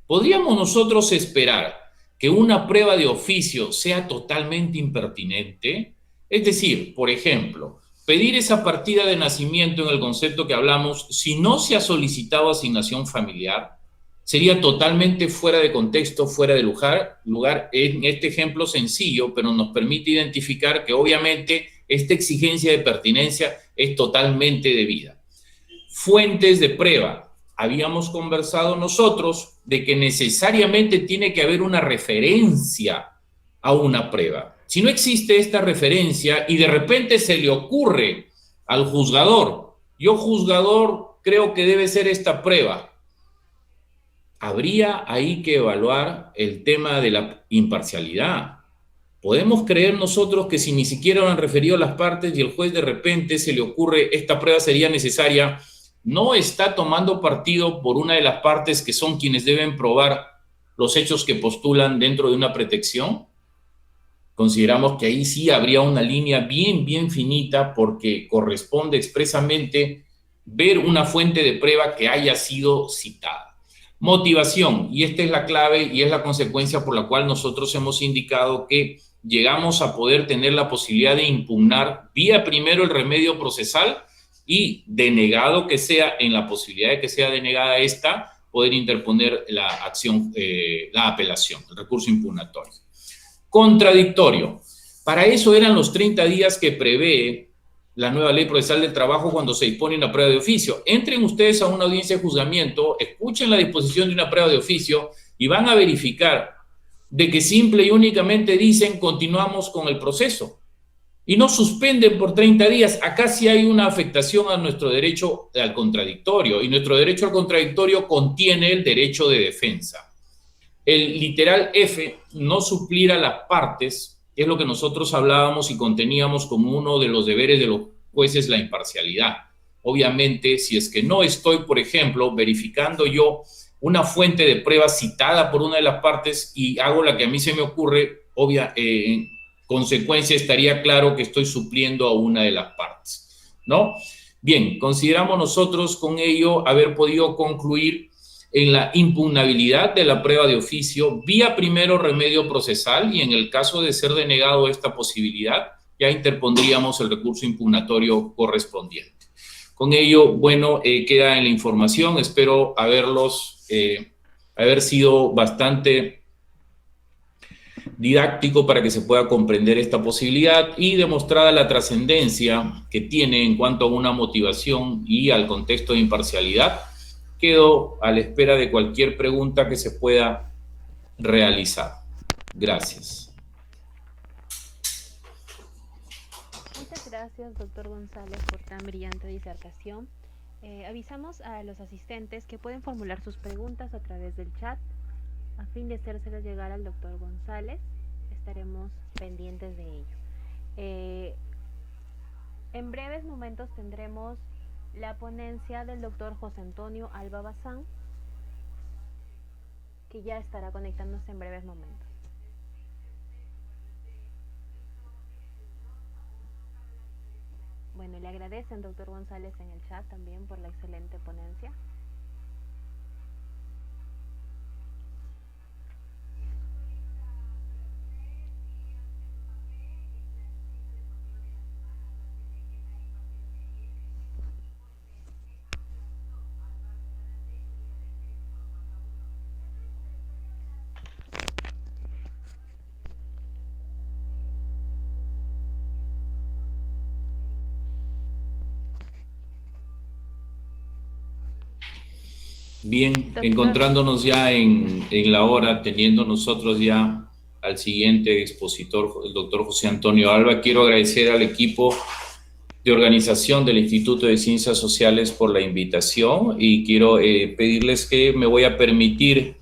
[SPEAKER 2] ¿Podríamos nosotros esperar que una prueba de oficio sea totalmente impertinente? Es decir, por ejemplo, pedir esa partida de nacimiento en el concepto que hablamos, si no se ha solicitado asignación familiar, sería totalmente fuera de contexto, fuera de lugar en este ejemplo sencillo, pero nos permite identificar que obviamente esta exigencia de pertinencia es totalmente debida. Fuentes de prueba. Habíamos conversado nosotros de que necesariamente tiene que haber una referencia a una prueba. Si no existe esta referencia y de repente se le ocurre al juzgador, yo juzgador creo que debe ser esta prueba, habría ahí que evaluar el tema de la imparcialidad. Podemos creer nosotros que si ni siquiera han referido las partes y el juez de repente se le ocurre esta prueba sería necesaria, no está tomando partido por una de las partes que son quienes deben probar los hechos que postulan dentro de una pretensión. Consideramos que ahí sí habría una línea bien finita porque corresponde expresamente ver una fuente de prueba que haya sido citada. Motivación, y esta es la clave y es la consecuencia por la cual nosotros hemos indicado que llegamos a poder tener la posibilidad de impugnar vía primero el remedio procesal y denegado que sea, en la posibilidad de que sea denegada esta, poder interponer la acción, la apelación, el recurso impugnatorio. Contradictorio. Para eso eran los 30 días que prevé la nueva ley procesal del trabajo cuando se dispone una prueba de oficio. Entren ustedes a una audiencia de juzgamiento, escuchen la disposición de una prueba de oficio y van a verificar de que simple y únicamente dicen continuamos con el proceso y no suspenden por 30 días. Acá sí hay una afectación a nuestro derecho al contradictorio y nuestro derecho al contradictorio contiene el derecho de defensa. El literal F, no suplir a las partes, es lo que nosotros hablábamos y conteníamos como uno de los deberes de los jueces, la imparcialidad. Obviamente, si es que no estoy, por ejemplo, verificando yo una fuente de prueba citada por una de las partes y hago la que a mí se me ocurre, en consecuencia estaría claro que estoy supliendo a una de las partes, ¿no? Bien, consideramos nosotros con ello haber podido concluir en la impugnabilidad de la prueba de oficio vía primero remedio procesal y en el caso de ser denegado esta posibilidad, ya interpondríamos el recurso impugnatorio correspondiente. Con ello, bueno, queda en la información. Espero haber sido bastante didáctico para que se pueda comprender esta posibilidad y demostrada la trascendencia que tiene en cuanto a una motivación y al contexto de imparcialidad. Quedo a la espera de cualquier pregunta que se pueda realizar. Gracias.
[SPEAKER 3] Muchas gracias, doctor González, por tan brillante disertación. Avisamos a los asistentes que pueden formular sus preguntas a través del chat a fin de hacérselas llegar al doctor González. Estaremos pendientes de ello. En breves momentos tendremos la ponencia del doctor José Antonio Alba Bazán, que ya estará conectándose en breves momentos. Bueno, le agradecen, doctor González, en el chat también por la excelente ponencia.
[SPEAKER 2] Bien, encontrándonos ya en la hora, teniendo nosotros ya al siguiente expositor, el doctor José Antonio Alba, quiero agradecer al equipo de organización del Instituto de Ciencias Sociales por la invitación y quiero pedirles que me voy a permitir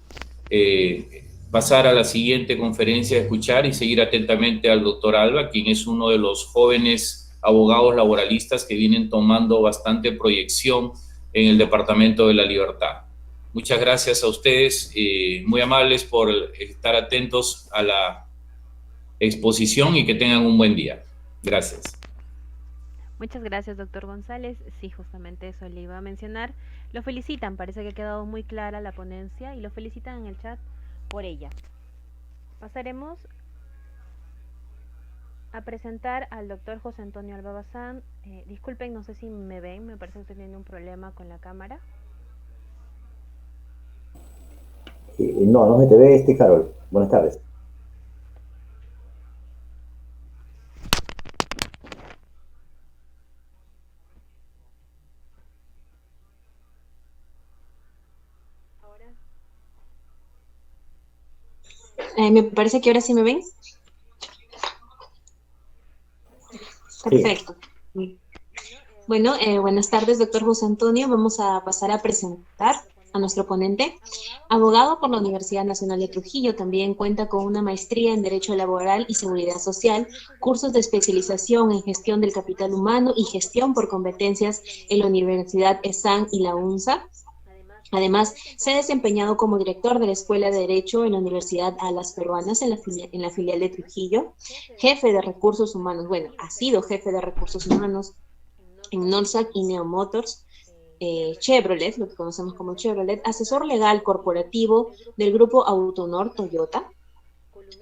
[SPEAKER 2] pasar a la siguiente conferencia, escuchar y seguir atentamente al doctor Alba, quien es uno de los jóvenes abogados laboralistas que vienen tomando bastante proyección en el Departamento de la Libertad. Muchas gracias a ustedes, muy amables por estar atentos a la exposición y que tengan un buen día. Gracias.
[SPEAKER 3] Muchas gracias, doctor González. Sí, justamente eso le iba a mencionar. Lo felicitan, parece que ha quedado muy clara la ponencia y lo felicitan en el chat por ella. Pasaremos a presentar al doctor José Antonio Alba Bazán. Disculpen, no sé si me ven, me parece que estoy teniendo un problema con la cámara.
[SPEAKER 4] No, no se te ve, Carol. Buenas tardes.
[SPEAKER 1] Me parece que ahora sí me ven. Perfecto. Sí. Bueno, buenas tardes, doctor José Antonio. Vamos a pasar a presentar a nuestro ponente. Abogado por la Universidad Nacional de Trujillo, también cuenta con una maestría en Derecho Laboral y Seguridad Social, cursos de especialización en Gestión del Capital Humano y Gestión por Competencias en la Universidad ESAN y la UNSA. Además, se ha desempeñado como director de la Escuela de Derecho en la Universidad Alas Peruanas en la filial de Trujillo, jefe de Recursos Humanos, bueno, ha sido jefe de Recursos Humanos en Norsac y Neo Motors, Chevrolet, lo que conocemos como Chevrolet, asesor legal corporativo del grupo Autonor Toyota,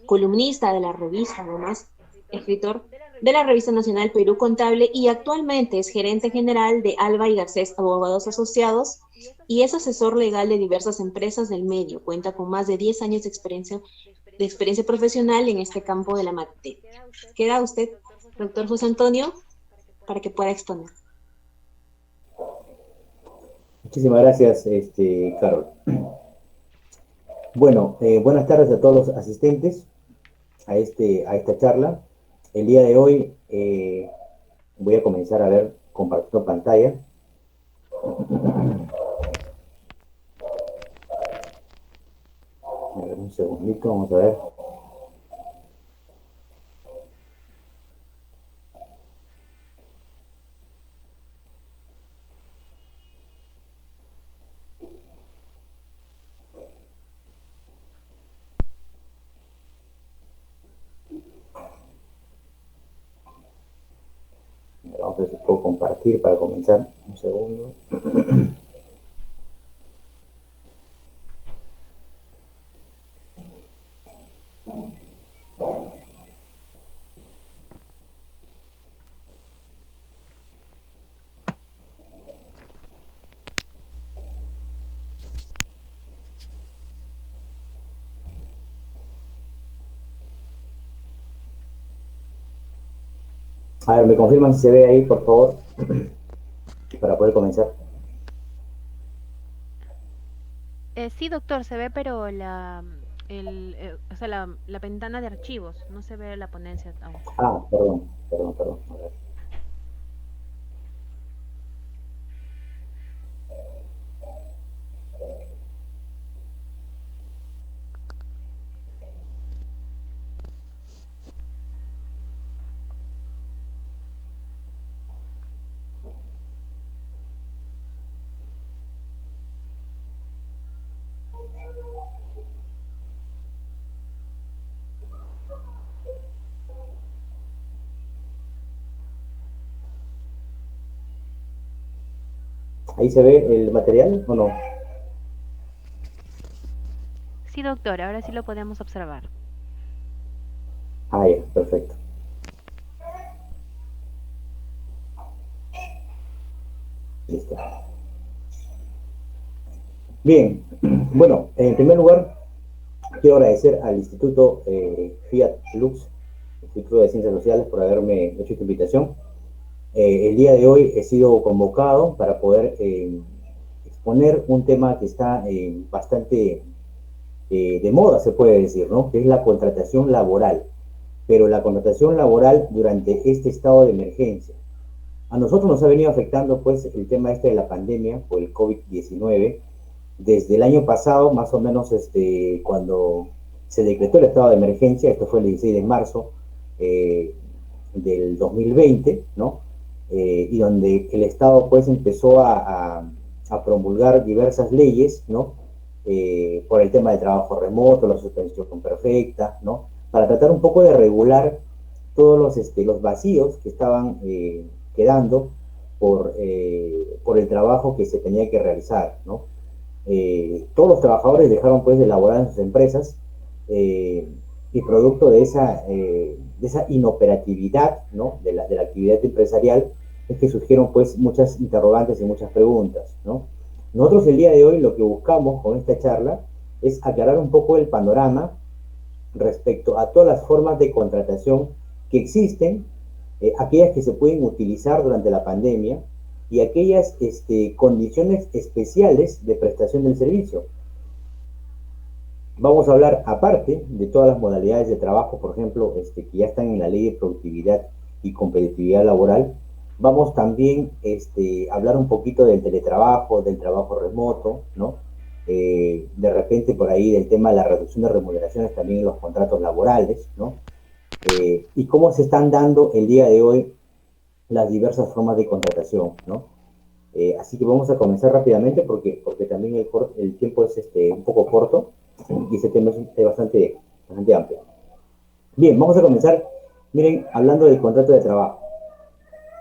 [SPEAKER 1] columnista de la revista, además, escritor de la revista nacional Perú Contable y actualmente es gerente general de Alba y Garcés Abogados Asociados y es asesor legal de diversas empresas del medio. Cuenta con más de 10 años de experiencia profesional en este campo de la materia. Queda usted, doctor José Antonio, para que pueda exponer.
[SPEAKER 4] Muchísimas gracias, Carol. Bueno, buenas tardes a todos los asistentes a esta charla. El día de hoy voy a comenzar a ver compartiendo pantalla. A ver, un segundito, vamos a ver. Vamos a ver si puedo compartir para comenzar. Un segundo. A ver, me confirman si se ve ahí, por favor, para poder comenzar.
[SPEAKER 3] Sí, doctor, se ve, pero o sea, la ventana de archivos, no se ve la ponencia aún.
[SPEAKER 4] Ah, perdón. A ver. ¿Ahí se ve el material o no?
[SPEAKER 3] Sí, doctor, ahora sí lo podemos observar.
[SPEAKER 4] Ah, ya, perfecto. Listo. Bien, bueno, en primer lugar, quiero agradecer al Instituto Fiat Lux, Instituto de Ciencias Sociales, por haberme hecho esta invitación. El día de hoy he sido convocado para poder exponer un tema que está bastante de moda, se puede decir, ¿no? Que es la contratación laboral, pero la contratación laboral durante este estado de emergencia. A nosotros nos ha venido afectando, pues, el tema de la pandemia por el COVID-19 desde el año pasado, más o menos, cuando se decretó el estado de emergencia, esto fue el 16 de marzo del 2020, ¿no? Y donde el Estado pues empezó a promulgar diversas leyes, ¿no? Por el tema del trabajo remoto, la suspensión perfecta, ¿no? Para tratar un poco de regular todos los vacíos que estaban quedando por el trabajo que se tenía que realizar, ¿no? Todos los trabajadores dejaron pues de laborar en sus empresas y producto de esa inoperatividad, ¿no? de la actividad empresarial es que surgieron pues muchas interrogantes y muchas preguntas, ¿no? Nosotros el día de hoy lo que buscamos con esta charla es aclarar un poco el panorama respecto a todas las formas de contratación que existen, aquellas que se pueden utilizar durante la pandemia y aquellas condiciones especiales de prestación del servicio. Vamos a hablar, aparte de todas las modalidades de trabajo, por ejemplo, que ya están en la Ley de Productividad y Competitividad Laboral, vamos también a hablar un poquito del teletrabajo, del trabajo remoto, ¿no? De repente por ahí del tema de la reducción de remuneraciones también en los contratos laborales, ¿no? Y cómo se están dando el día de hoy las diversas formas de contratación, ¿no? Así que vamos a comenzar rápidamente porque también el tiempo es un poco corto y ese tema es bastante amplio. Bien, vamos a comenzar, miren, hablando del contrato de trabajo.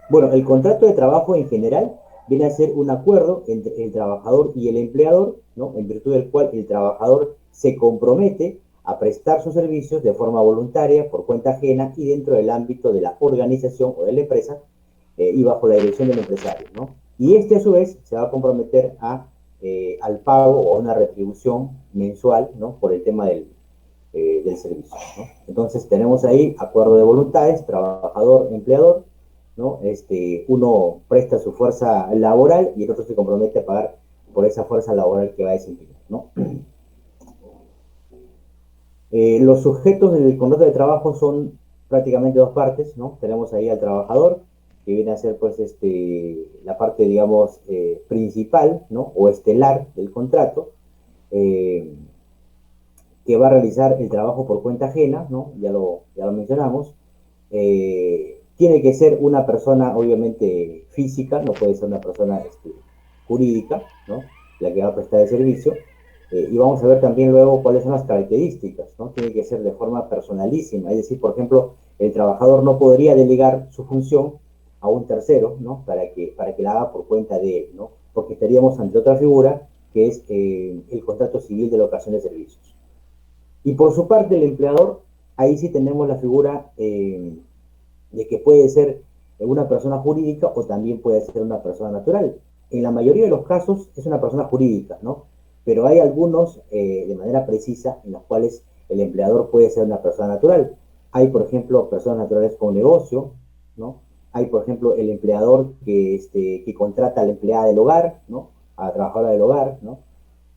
[SPEAKER 4] Bueno, el contrato de trabajo en general viene a ser un acuerdo entre el trabajador y el empleador, ¿no? En virtud del cual el trabajador se compromete a prestar sus servicios de forma voluntaria, por cuenta ajena y dentro del ámbito de la organización o de la empresa y bajo la dirección del empresario, ¿no? Y a su vez se va a comprometer al pago o a una retribución mensual, ¿no? Por el tema del servicio, ¿no? Entonces tenemos ahí acuerdo de voluntades, trabajador-empleador, ¿no? Uno presta su fuerza laboral y el otro se compromete a pagar por esa fuerza laboral que va a desempeñar, ¿no? Los sujetos del contrato de trabajo son prácticamente dos partes, ¿no? Tenemos ahí al trabajador, que viene a ser pues la parte, digamos, principal, ¿no? O estelar del contrato, que va a realizar el trabajo por cuenta ajena, ¿no? Ya lo mencionamos. Tiene que ser una persona, obviamente, física, no puede ser una persona jurídica, ¿no? La que va a prestar el servicio. Y vamos a ver también luego cuáles son las características, ¿no? Tiene que ser de forma personalísima, es decir, por ejemplo, el trabajador no podría delegar su función a un tercero, ¿no? Para que la haga por cuenta de él, ¿no? Porque estaríamos ante otra figura que es el contrato civil de locación de servicios. Y por su parte, el empleador, ahí sí tenemos la figura de que puede ser una persona jurídica o también puede ser una persona natural. En la mayoría de los casos es una persona jurídica, ¿no? Pero hay algunos, de manera precisa, en los cuales el empleador puede ser una persona natural. Hay, por ejemplo, personas naturales con negocio, ¿no? Hay, por ejemplo, el empleador que contrata a la empleada del hogar, ¿no? A la trabajadora del hogar, ¿no?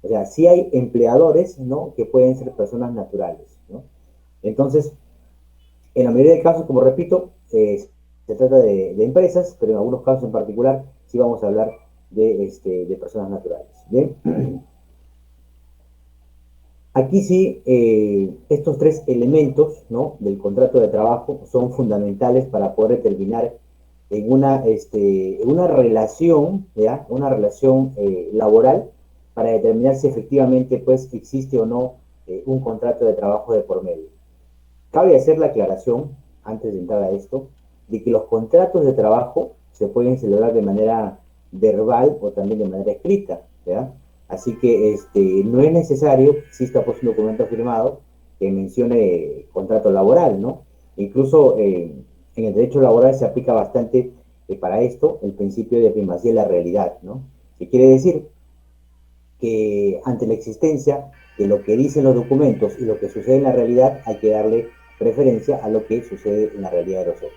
[SPEAKER 4] O sea, sí hay empleadores, ¿no? Que pueden ser personas naturales, ¿no? Entonces, en la mayoría de casos, como repito, se trata de empresas, pero en algunos casos en particular sí vamos a hablar de personas naturales. ¿Bien? Aquí sí, estos tres elementos, ¿no? Del contrato de trabajo son fundamentales para poder determinar en una relación, ¿ya? Una relación laboral para determinar si efectivamente pues, existe o no un contrato de trabajo de por medio. Cabe hacer la aclaración, antes de entrar a esto, de que los contratos de trabajo se pueden celebrar de manera verbal o también de manera escrita, ¿ya? Así que no es necesario que exista pues, un documento firmado que mencione contrato laboral, ¿no? Incluso en el derecho laboral se aplica bastante para esto el principio de primacía de la realidad, ¿no? Que quiere decir que ante la existencia de lo que dicen los documentos y lo que sucede en la realidad hay que darle preferencia a lo que sucede en la realidad de los hechos.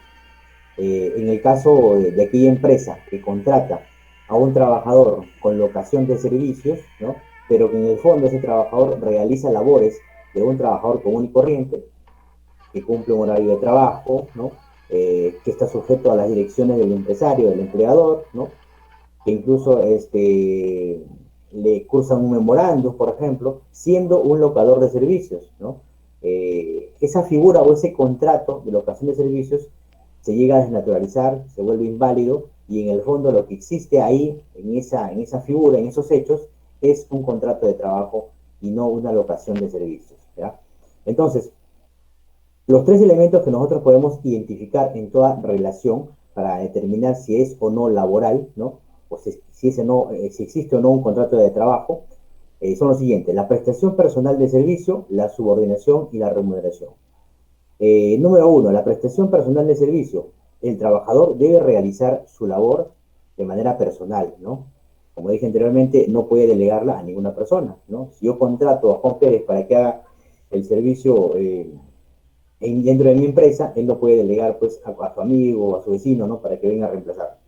[SPEAKER 4] En el caso de aquella empresa que contrata a un trabajador con locación de servicios, ¿no? Pero que en el fondo ese trabajador realiza labores de un trabajador común y corriente, que cumple un horario de trabajo, ¿no? Que está sujeto a las direcciones del empresario, del empleador, ¿no? Que incluso le cursan un memorándum, por ejemplo, siendo un locador de servicios, ¿no? esa figura o ese contrato de locación de servicios se llega a desnaturalizar, se vuelve inválido, y en el fondo lo que existe ahí, en esa figura, en esos hechos, es un contrato de trabajo y no una locación de servicios, ¿ya? Entonces, los tres elementos que nosotros podemos identificar en toda relación para determinar si es o no laboral, ¿no? O si existe o no un contrato de trabajo, son los siguientes: la prestación personal de servicio, la subordinación y la remuneración. Número uno, la prestación personal de servicio. El trabajador debe realizar su labor de manera personal, ¿no? Como dije anteriormente, no puede delegarla a ninguna persona, ¿no? Si yo contrato a Juan Pérez para que haga el servicio dentro de mi empresa, él no puede delegar pues a su amigo o a su vecino, ¿no? Para que venga a reemplazar.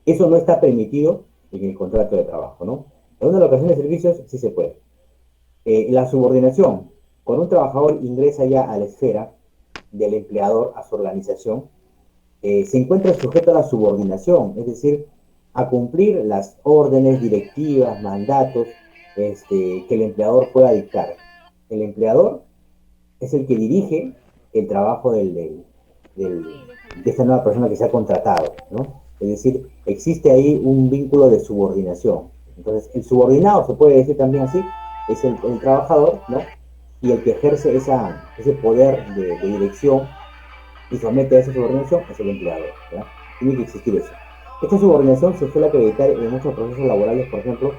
[SPEAKER 4] Eso no está permitido en el contrato de trabajo, ¿no? En una locación de servicios sí se puede. La subordinación. Cuando un trabajador ingresa ya a la esfera del empleador, a su organización, se encuentra sujeto a la subordinación, es decir, a cumplir las órdenes, directivas, mandatos que el empleador pueda dictar. El empleador es el que dirige el trabajo de esta nueva persona que se ha contratado, ¿no? Es decir, existe ahí un vínculo de subordinación. Entonces, el subordinado, se puede decir también así, es el trabajador, ¿no? Y el que ejerce ese poder de dirección y somete a esa subordinación es el empleador, ¿ya? Tiene que existir eso. Esta subordinación se suele acreditar en muchos procesos laborales, por ejemplo,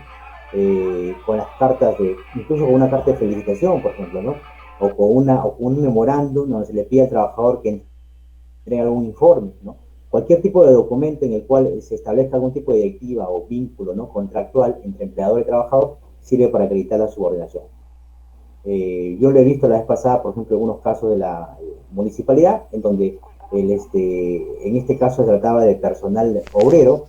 [SPEAKER 4] con las cartas incluso con una carta de felicitación, por ejemplo, ¿no? O con un memorándum donde se le pide al trabajador que entregue algún informe, ¿no? Cualquier tipo de documento en el cual se establezca algún tipo de directiva o vínculo, ¿no?, contractual entre empleador y trabajador sirve para acreditar la subordinación. Yo lo he visto la vez pasada, por ejemplo, en algunos casos de la municipalidad, en donde en este caso se trataba de personal obrero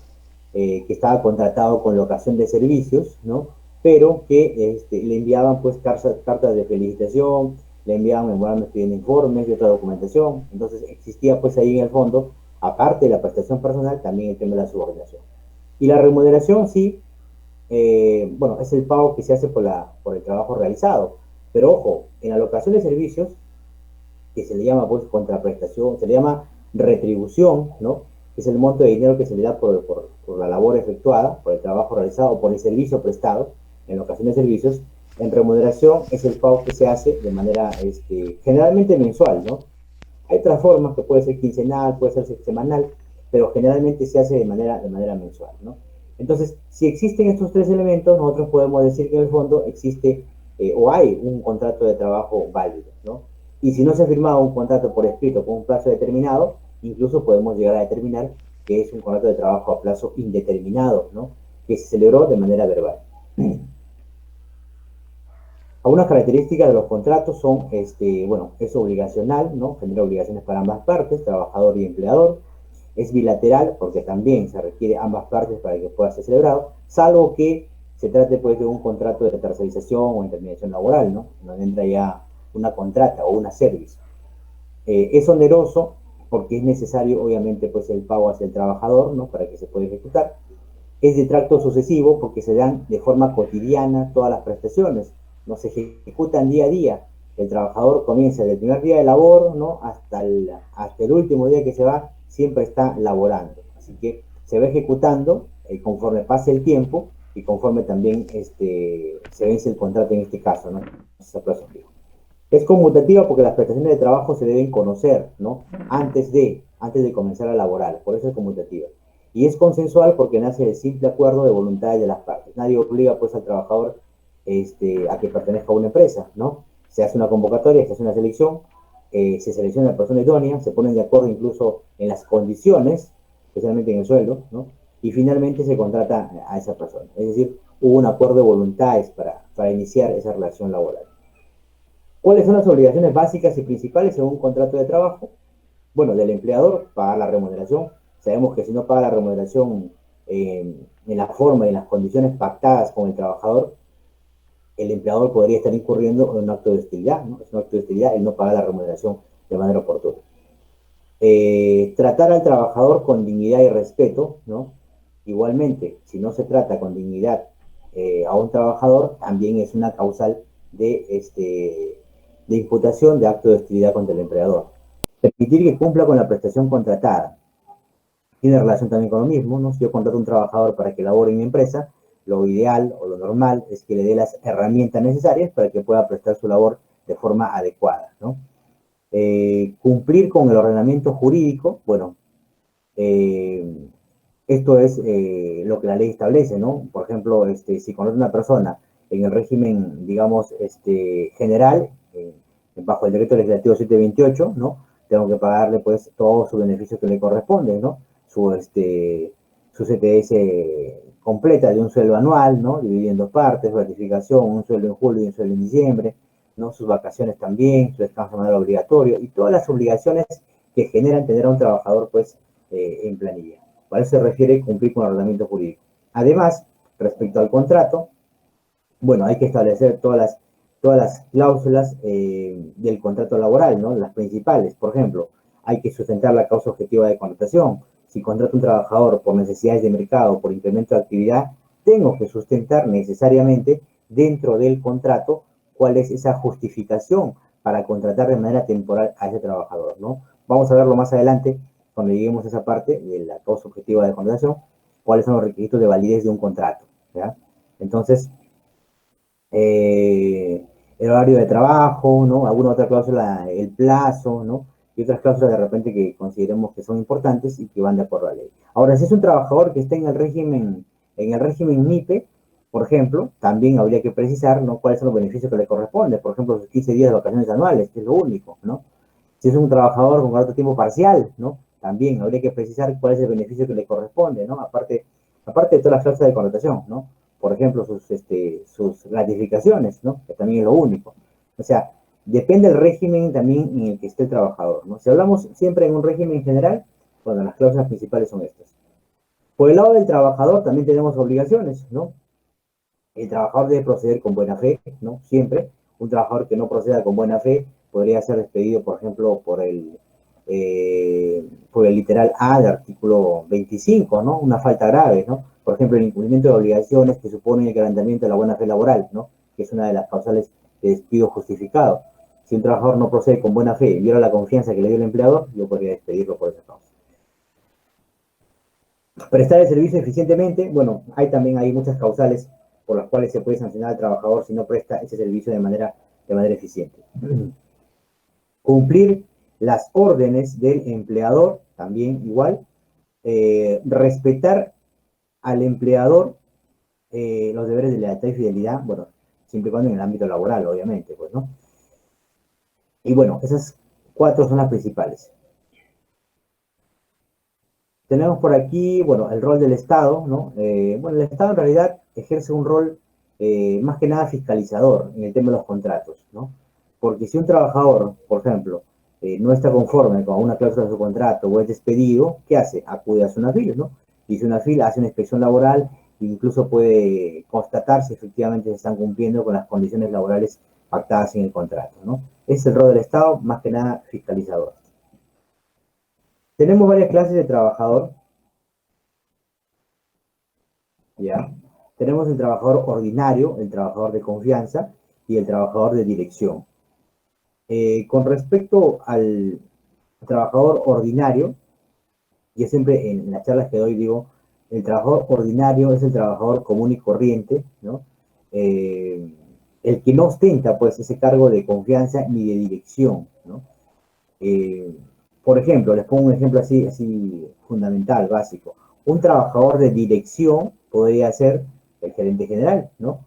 [SPEAKER 4] que estaba contratado con locación de servicios, ¿no? Pero que le enviaban pues cartas de felicitación, le enviaban memorandos pidiendo informes y otra documentación. Entonces existía pues ahí en el fondo, aparte de la prestación personal, también el tema de la subordinación. Y la remuneración sí, bueno, es el pago que se hace por el trabajo realizado. Pero ojo, en la locación de servicios, que se le llama pues contraprestación, se le llama retribución, ¿no? Es el monto de dinero que se le da por la labor efectuada, por el trabajo realizado, por el servicio prestado. En locación de servicios, en remuneración es el pago que se hace de manera generalmente mensual, ¿no? Hay otras formas, que puede ser quincenal, puede ser semanal, pero generalmente se hace de manera mensual, ¿no? Entonces, si existen estos tres elementos, nosotros podemos decir que en el fondo existe o hay un contrato de trabajo válido, ¿no? Y si no se ha firmado un contrato por escrito con un plazo determinado, incluso podemos llegar a determinar que es un contrato de trabajo a plazo indeterminado, ¿no?, que se celebró de manera verbal. Algunas características de los contratos son, bueno, es obligacional, ¿no?, genera obligaciones para ambas partes, trabajador y empleador. Es bilateral, porque también se requiere ambas partes para que pueda ser celebrado, salvo que se trate pues de un contrato de tercerización o intermediación laboral, ¿no?, donde entra ya una contrata o una service. Es oneroso porque es necesario, obviamente, pues el pago hacia el trabajador, ¿no?, para que se pueda ejecutar. Es de tracto sucesivo porque se dan de forma cotidiana todas las prestaciones, no se ejecutan día a día. El trabajador comienza desde el primer día de labor, ¿no?, hasta el último día que se va, siempre está laborando. Así que se va ejecutando conforme pase el tiempo y conforme también se vence el contrato en este caso, ¿no? Es conmutativa porque las prestaciones de trabajo se deben conocer, ¿no?, antes de comenzar a laborar, por eso es conmutativa. Y es consensual porque nace del simple acuerdo de voluntades de las partes. Nadie obliga pues al trabajador a que pertenezca a una empresa, ¿no? Se hace una convocatoria, se hace una selección, se selecciona la persona idónea, se ponen de acuerdo incluso en las condiciones, especialmente en el sueldo, ¿no? Y finalmente se contrata a esa persona. Es decir, hubo un acuerdo de voluntades para iniciar esa relación laboral. ¿Cuáles son las obligaciones básicas y principales según un contrato de trabajo? Bueno, del empleador, pagar la remuneración. Sabemos que si no paga la remuneración en la forma y en las condiciones pactadas con el trabajador, el empleador podría estar incurriendo en un acto de hostilidad, ¿no? Es un acto de hostilidad el no pagar la remuneración de manera oportuna. Tratar al trabajador con dignidad y respeto, ¿no? Igualmente, si no se trata con dignidad a un trabajador, también es una causal de de imputación de acto de hostilidad contra el empleador. Permitir que cumpla con la prestación contratada. Tiene relación también con lo mismo, ¿no? Si yo contrato a un trabajador para que labore en mi empresa, lo ideal o lo normal es que le dé las herramientas necesarias para que pueda prestar su labor de forma adecuada, ¿no? Cumplir con el ordenamiento jurídico, bueno, esto es lo que la ley establece, ¿no? Por ejemplo, si contrato a una persona en el régimen, digamos, general, bajo el decreto legislativo 728, ¿no? Tengo que pagarle, pues, todos sus beneficios que le corresponden, ¿no? Su CTS completa de un sueldo anual, ¿no? Dividido en dos partes, gratificación, un sueldo en julio y un sueldo en diciembre, ¿no? Sus vacaciones también, su descanso semanal obligatorio y todas las obligaciones que generan tener a un trabajador, pues, en planilla. Para eso se refiere cumplir con el ordenamiento jurídico. Además, respecto al contrato, bueno, hay que establecer todas las cláusulas del contrato laboral, ¿no? Las principales. Por ejemplo, hay que sustentar la causa objetiva de contratación. Si contrato a un trabajador por necesidades de mercado, por incremento de actividad, tengo que sustentar necesariamente dentro del contrato cuál es esa justificación para contratar de manera temporal a ese trabajador, ¿no? Vamos a verlo más adelante cuando lleguemos a esa parte de la causa objetiva de contratación, cuáles son los requisitos de validez de un contrato, ¿ya? Entonces, el horario de trabajo, ¿no? Alguna otra cláusula, el plazo, ¿no? Y otras cláusulas de repente que consideremos que son importantes y que van de acuerdo a la ley. Ahora, si es un trabajador que está en el régimen MIPE, por ejemplo, también habría que precisar, ¿no? Cuáles son los beneficios que le corresponden. Por ejemplo, sus 15 días de vacaciones anuales, que es lo único, ¿no? Si es un trabajador con contrato a tiempo parcial, ¿no? También habría que precisar cuál es el beneficio que le corresponde, ¿no? Aparte de todas las cláusulas de connotación, ¿no? Por ejemplo, sus gratificaciones, ¿no? Que también es lo único. O sea, depende del régimen también en el que esté el trabajador, ¿no? Si hablamos siempre en un régimen general, bueno, las cláusulas principales son estas. Por el lado del trabajador también tenemos obligaciones, ¿no? El trabajador debe proceder con buena fe, ¿no? Siempre. Un trabajador que no proceda con buena fe podría ser despedido, por ejemplo, por el literal A del artículo 25, ¿no? Una falta grave, ¿no? Por ejemplo, el incumplimiento de obligaciones que suponen el quebrantamiento de la buena fe laboral, ¿no? Que es una de las causales de despido justificado. Si un trabajador no procede con buena fe y viola la confianza que le dio el empleador, yo podría despedirlo por esa causa. Prestar el servicio eficientemente, bueno, hay muchas causales por las cuales se puede sancionar al trabajador si no presta ese servicio de manera eficiente. Cumplir las órdenes del empleador, también igual. Respetar al empleador los deberes de lealtad y fidelidad, bueno, siempre y cuando en el ámbito laboral, obviamente, pues, ¿no? Y bueno, esas 4 son las principales. Tenemos por aquí, bueno, el rol del Estado, ¿no? Bueno, el Estado en realidad ejerce un rol más que nada fiscalizador en el tema de los contratos, ¿no? Porque si un trabajador, por ejemplo, no está conforme con una cláusula de su contrato o es despedido, ¿qué hace? Acude a SUNAFIL, ¿no? Y SUNAFIL hace una inspección laboral e incluso puede constatar si efectivamente se están cumpliendo con las condiciones laborales pactadas en el contrato, ¿no? Ese es el rol del Estado, más que nada fiscalizador. Tenemos varias clases de trabajador. ¿Ya? Tenemos el trabajador ordinario, el trabajador de confianza y el trabajador de dirección. Con respecto al trabajador ordinario, yo siempre en las charlas que doy digo, el trabajador ordinario es el trabajador común y corriente, ¿no? El que no ostenta, pues, ese cargo de confianza ni de dirección, ¿no? Por ejemplo, les pongo un ejemplo así fundamental, básico. Un trabajador de dirección podría ser el gerente general, ¿no?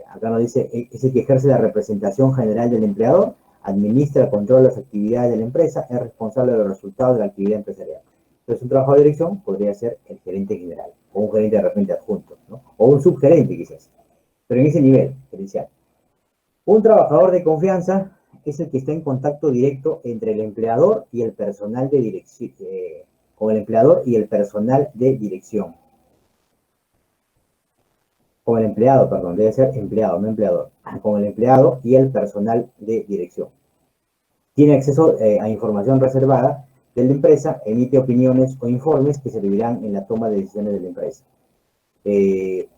[SPEAKER 4] Acá nos dice, es el que ejerce la representación general del empleador, administra, controla las actividades de la empresa, es responsable de los resultados de la actividad empresarial. Entonces, un trabajador de dirección podría ser el gerente general, o un gerente de repente adjunto, ¿no? O un subgerente quizás, pero en ese nivel gerencial. Un trabajador de confianza es el que está en contacto directo entre el empleador y el personal de dirección, con el empleador y el personal de dirección. Con el empleado, perdón, debe ser empleado, no empleador. Con el empleado y el personal de dirección. Tiene acceso a información reservada de la empresa, emite opiniones o informes que servirán en la toma de decisiones de la empresa.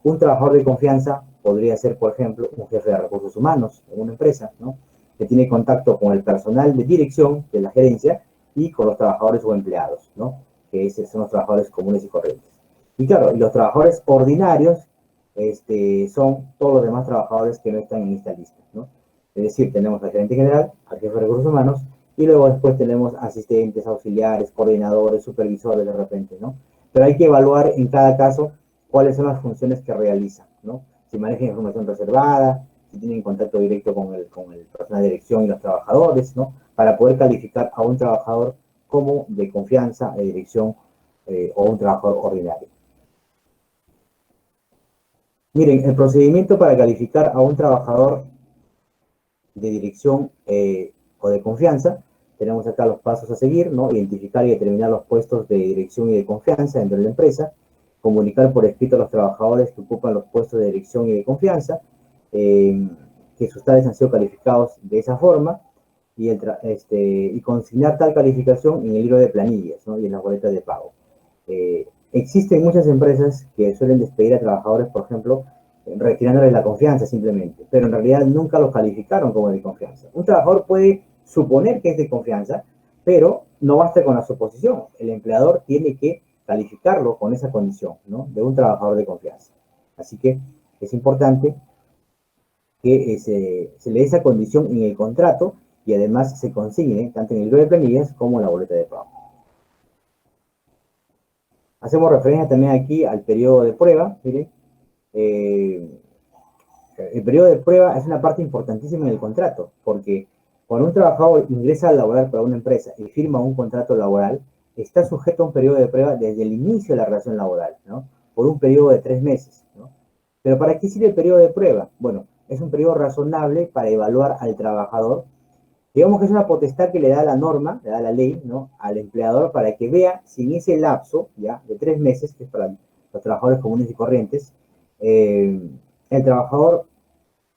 [SPEAKER 4] Un trabajador de confianza podría ser, por ejemplo, un jefe de recursos humanos en una empresa, ¿no? que tiene contacto con el personal de dirección de la gerencia y con los trabajadores o empleados, ¿no? Que esos son los trabajadores comunes y corrientes. Y claro, los trabajadores ordinarios son todos los demás trabajadores que no están en esta lista, ¿no? Es decir, tenemos al gerente general, al jefe de recursos humanos, y luego después tenemos asistentes, auxiliares, coordinadores, supervisores de repente, ¿no? Pero hay que evaluar en cada caso cuáles son las funciones que realizan, ¿no? Si manejan información reservada, si tienen contacto directo con el personal de dirección y los trabajadores, ¿no? Para poder calificar a un trabajador como de confianza, de dirección o un trabajador ordinario. Miren, el procedimiento para calificar a un trabajador de dirección o de confianza, tenemos acá los pasos a seguir, ¿no? Identificar y determinar los puestos de dirección y de confianza dentro de la empresa, comunicar por escrito a los trabajadores que ocupan los puestos de dirección y de confianza, que sus tales han sido calificados de esa forma, y consignar tal calificación en el libro de planillas, ¿no? Y en las boletas de pago. Existen muchas empresas que suelen despedir a trabajadores, por ejemplo, retirándoles la confianza simplemente, pero en realidad nunca los calificaron como de confianza. Un trabajador puede suponer que es de confianza, pero no basta con la suposición. El empleador tiene que calificarlo con esa condición, ¿no? De un trabajador de confianza. Así que es importante que se le dé esa condición en el contrato y además se consigne tanto en el libro de planillas como en la boleta de pago. Hacemos referencia también aquí al periodo de prueba. Miren, el periodo de prueba es una parte importantísima en el contrato, porque cuando un trabajador ingresa a laborar para una empresa y firma un contrato laboral, está sujeto a un periodo de prueba desde el inicio de la relación laboral, ¿no? Por un periodo de 3 meses, ¿no? ¿Pero para qué sirve el periodo de prueba? Bueno, es un periodo razonable para evaluar al trabajador. Digamos que es una potestad que le da la norma, le da la ley, ¿no? Al empleador para que vea si en ese lapso, ya, de 3 meses, que es para los trabajadores comunes y corrientes, el trabajador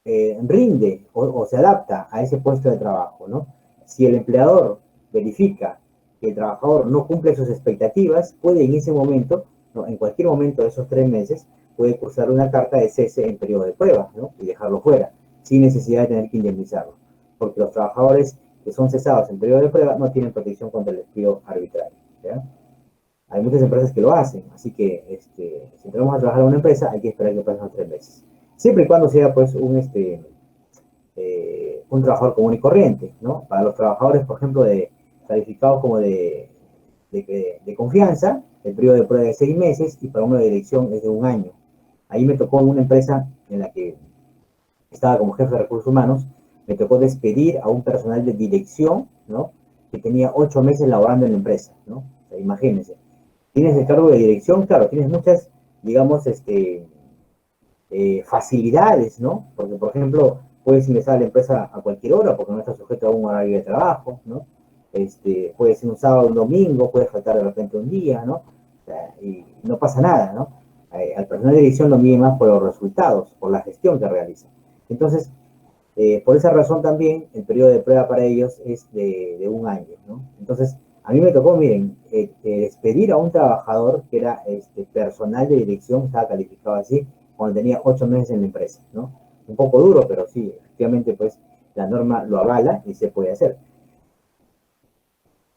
[SPEAKER 4] rinde o se adapta a ese puesto de trabajo, ¿no? Si el empleador verifica que el trabajador no cumple sus expectativas, puede en ese momento, ¿no? En cualquier momento de esos 3 meses, puede cursar una carta de cese en periodo de prueba, ¿no? Y dejarlo fuera, sin necesidad de tener que indemnizarlo. Porque los trabajadores que son cesados en periodo de prueba no tienen protección contra el despido arbitrario, ¿ya? Hay muchas empresas que lo hacen, así que si entramos a trabajar en una empresa, hay que esperar que pasen los 3 meses. Siempre y cuando sea, pues, un trabajador común y corriente, ¿no? Para los trabajadores, por ejemplo, calificados como de confianza, el periodo de prueba es de 6 meses y para uno de dirección es de 1 año. Ahí me tocó en una empresa en la que estaba como jefe de recursos humanos, me tocó despedir a un personal de dirección, ¿no? Que tenía 8 meses laborando en la empresa, ¿no? O sea, imagínense. Tienes el cargo de dirección, claro, tienes muchas, digamos, facilidades, ¿no? Porque, por ejemplo, puedes ingresar a la empresa a cualquier hora porque no estás sujeto a un horario de trabajo, ¿no? Puede ser un sábado, un domingo, puede faltar de repente un día, ¿no? O sea, y no pasa nada, ¿no? Al personal de dirección lo mide más por los resultados, por la gestión que realiza. Entonces, por esa razón también el periodo de prueba para ellos es de 1 año, ¿no? Entonces, a mí me tocó, miren, despedir a un trabajador que era personal de dirección, estaba calificado así, cuando tenía 8 meses en la empresa, ¿no? Un poco duro, pero sí, efectivamente, pues, la norma lo avala y se puede hacer.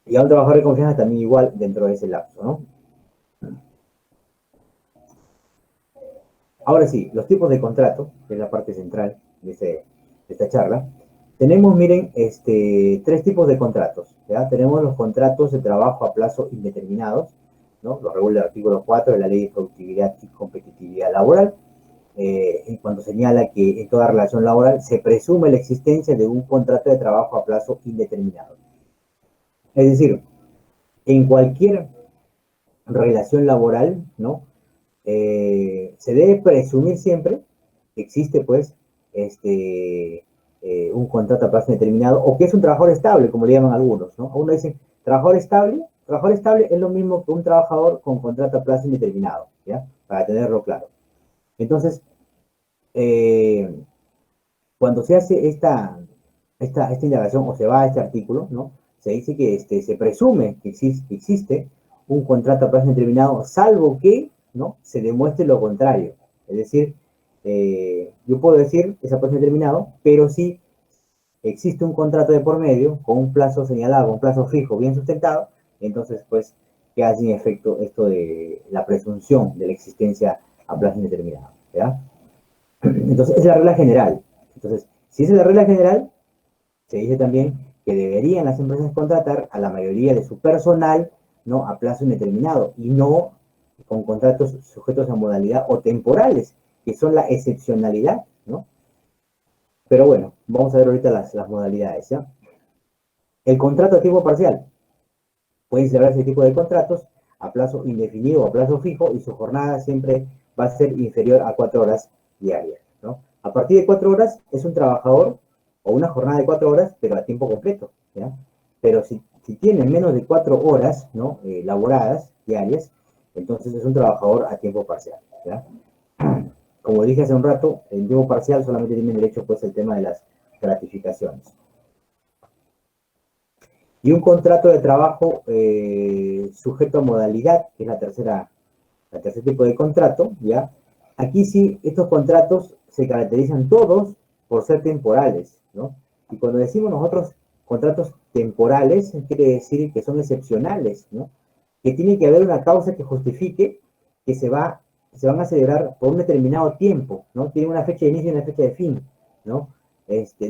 [SPEAKER 4] Y a un trabajador de confianza también igual dentro de ese lapso, ¿no? Ahora sí, los tipos de contrato, que es la parte central de esta charla. Tenemos, miren, 3 tipos de contratos, ¿ya? Tenemos los contratos de trabajo a plazo indeterminados, ¿no? Lo regula el artículo 4 de la Ley de Productividad y Competitividad Laboral, en cuanto señala que en toda relación laboral se presume la existencia de un contrato de trabajo a plazo indeterminado. Es decir, en cualquier relación laboral, ¿no? Se debe presumir siempre que existe, pues, un contrato a plazo indeterminado, o que es un trabajador estable, como le llaman algunos, ¿no? Uno dice, trabajador estable es lo mismo que un trabajador con contrato a plazo indeterminado, ¿ya? Para tenerlo claro. Entonces, cuando se hace esta indagación, o se va a este artículo, ¿no? Se dice que se presume que existe un contrato a plazo indeterminado, salvo que, ¿no? Se demuestre lo contrario. Es decir, yo puedo decir que es a plazo indeterminado, pero si existe un contrato de por medio con un plazo señalado, con un plazo fijo, bien sustentado, entonces pues queda sin efecto esto de la presunción de la existencia a plazo indeterminado, ¿ya? Entonces, esa es la regla general. Entonces, si esa es la regla general, se dice también que deberían las empresas contratar a la mayoría de su personal, ¿no?, a plazo indeterminado y no con contratos sujetos a modalidad o temporales, que son la excepcionalidad, ¿no? Pero bueno, vamos a ver ahorita las modalidades, ¿ya? El contrato a tiempo parcial. Pueden celebrar ese tipo de contratos a plazo indefinido o a plazo fijo y su jornada siempre va a ser inferior a 4 horas diarias, ¿no? A partir de 4 horas es un trabajador o una jornada de 4 horas, pero a tiempo completo, ¿ya? Pero si tienen menos de 4 horas, ¿no?, laboradas diarias, entonces es un trabajador a tiempo parcial, ¿ya? Como dije hace un rato, en tiempo parcial solamente tienen derecho pues el tema de las gratificaciones. Y un contrato de trabajo sujeto a modalidad, que es el tercer tipo de contrato, ¿ya? Aquí sí, estos contratos se caracterizan todos por ser temporales, ¿no? Y cuando decimos nosotros contratos temporales, quiere decir que son excepcionales, ¿no? Que tiene que haber una causa que justifique que se van a celebrar por un determinado tiempo, ¿no? Tienen una fecha de inicio y una fecha de fin, ¿no?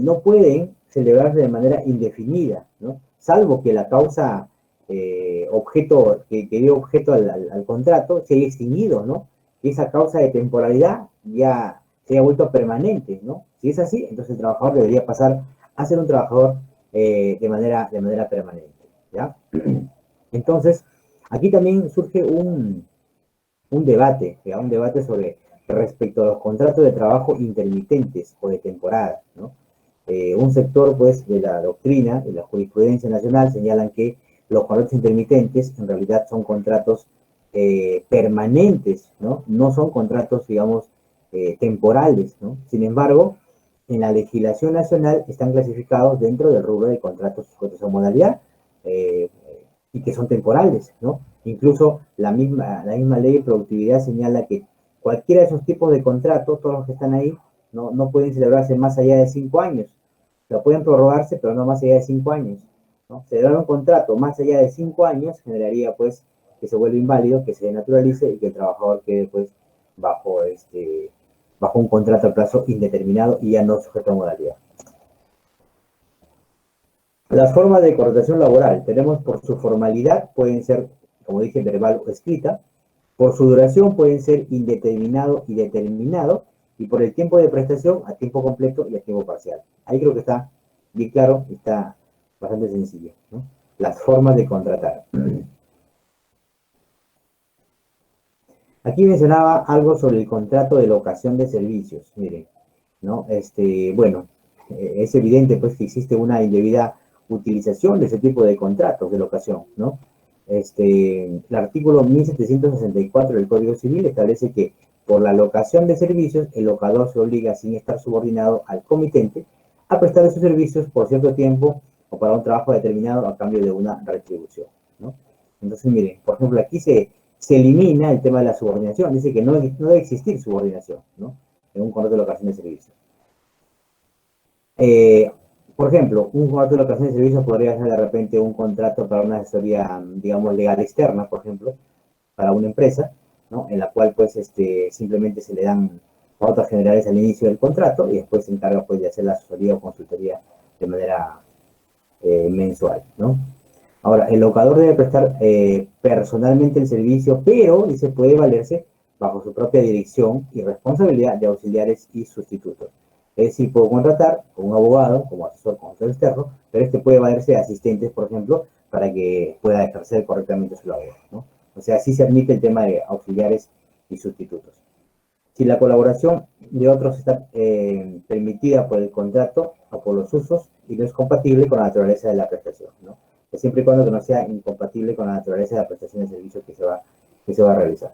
[SPEAKER 4] No pueden celebrarse de manera indefinida, ¿no? Salvo que la causa objeto, que dio objeto al contrato se haya extinguido, ¿no? Y esa causa de temporalidad ya se haya vuelto permanente, ¿no? Si es así, entonces el trabajador debería pasar a ser un trabajador de manera permanente, ¿ya? Entonces, aquí también surge un debate, ¿ya? Un debate sobre respecto a los contratos de trabajo intermitentes o de temporada, ¿no? Un sector, pues, de la doctrina, de la jurisprudencia nacional, señalan que los contratos intermitentes en realidad son contratos permanentes, ¿no? No son contratos, digamos, temporales, ¿no? Sin embargo, en la legislación nacional están clasificados dentro del rubro de contratos sujetos a modalidad y que son temporales, ¿no? Incluso la misma ley de productividad señala que cualquiera de esos tipos de contratos, todos los que están ahí, no pueden celebrarse más allá de 5 años. O sea, pueden prorrogarse, pero no más allá de 5 años, ¿no? Celebrar un contrato más allá de 5 años generaría, pues, que se vuelva inválido, que se denaturalice y que el trabajador quede, pues, bajo un contrato a plazo indeterminado y ya no sujeto a modalidad. Las formas de contratación laboral, tenemos por su formalidad, pueden ser, como dije, verbal o escrita, por su duración pueden ser indeterminado y determinado, y por el tiempo de prestación a tiempo completo y a tiempo parcial. Ahí creo que está bien claro, está bastante sencillo, ¿no? Las formas de contratar. Aquí mencionaba algo sobre el contrato de locación de servicios, miren, ¿no? Bueno, es evidente pues que existe una indebida utilización de ese tipo de contratos de locación, ¿no? El artículo 1764 del Código Civil establece que por la locación de servicios, el locador se obliga, sin estar subordinado al comitente, a prestar esos servicios por cierto tiempo o para un trabajo determinado a cambio de una retribución, ¿no? Entonces, miren, por ejemplo, aquí se elimina el tema de la subordinación, dice que no debe existir subordinación, ¿no?, en un contrato de locación de servicios. Por ejemplo, un contrato de locación de servicios podría ser de repente un contrato para una asesoría, digamos, legal externa, por ejemplo, para una empresa, ¿no?, en la cual pues simplemente se le dan pautas generales al inicio del contrato y después se encarga pues de hacer la asesoría o consultoría de manera mensual, ¿no? Ahora, el locador debe prestar personalmente el servicio, pero dice puede valerse bajo su propia dirección y responsabilidad de auxiliares y sustitutos. Es decir, puedo contratar con un abogado como asesor consultor externo, pero puede valerse de asistentes, por ejemplo, para que pueda ejercer correctamente su labor, ¿no? O sea, sí se admite el tema de auxiliares y sustitutos. Si la colaboración de otros está permitida por el contrato o por los usos y no es compatible con la naturaleza de la prestación, ¿no? Siempre y cuando que no sea incompatible con la naturaleza de la prestación de servicio que se va a realizar.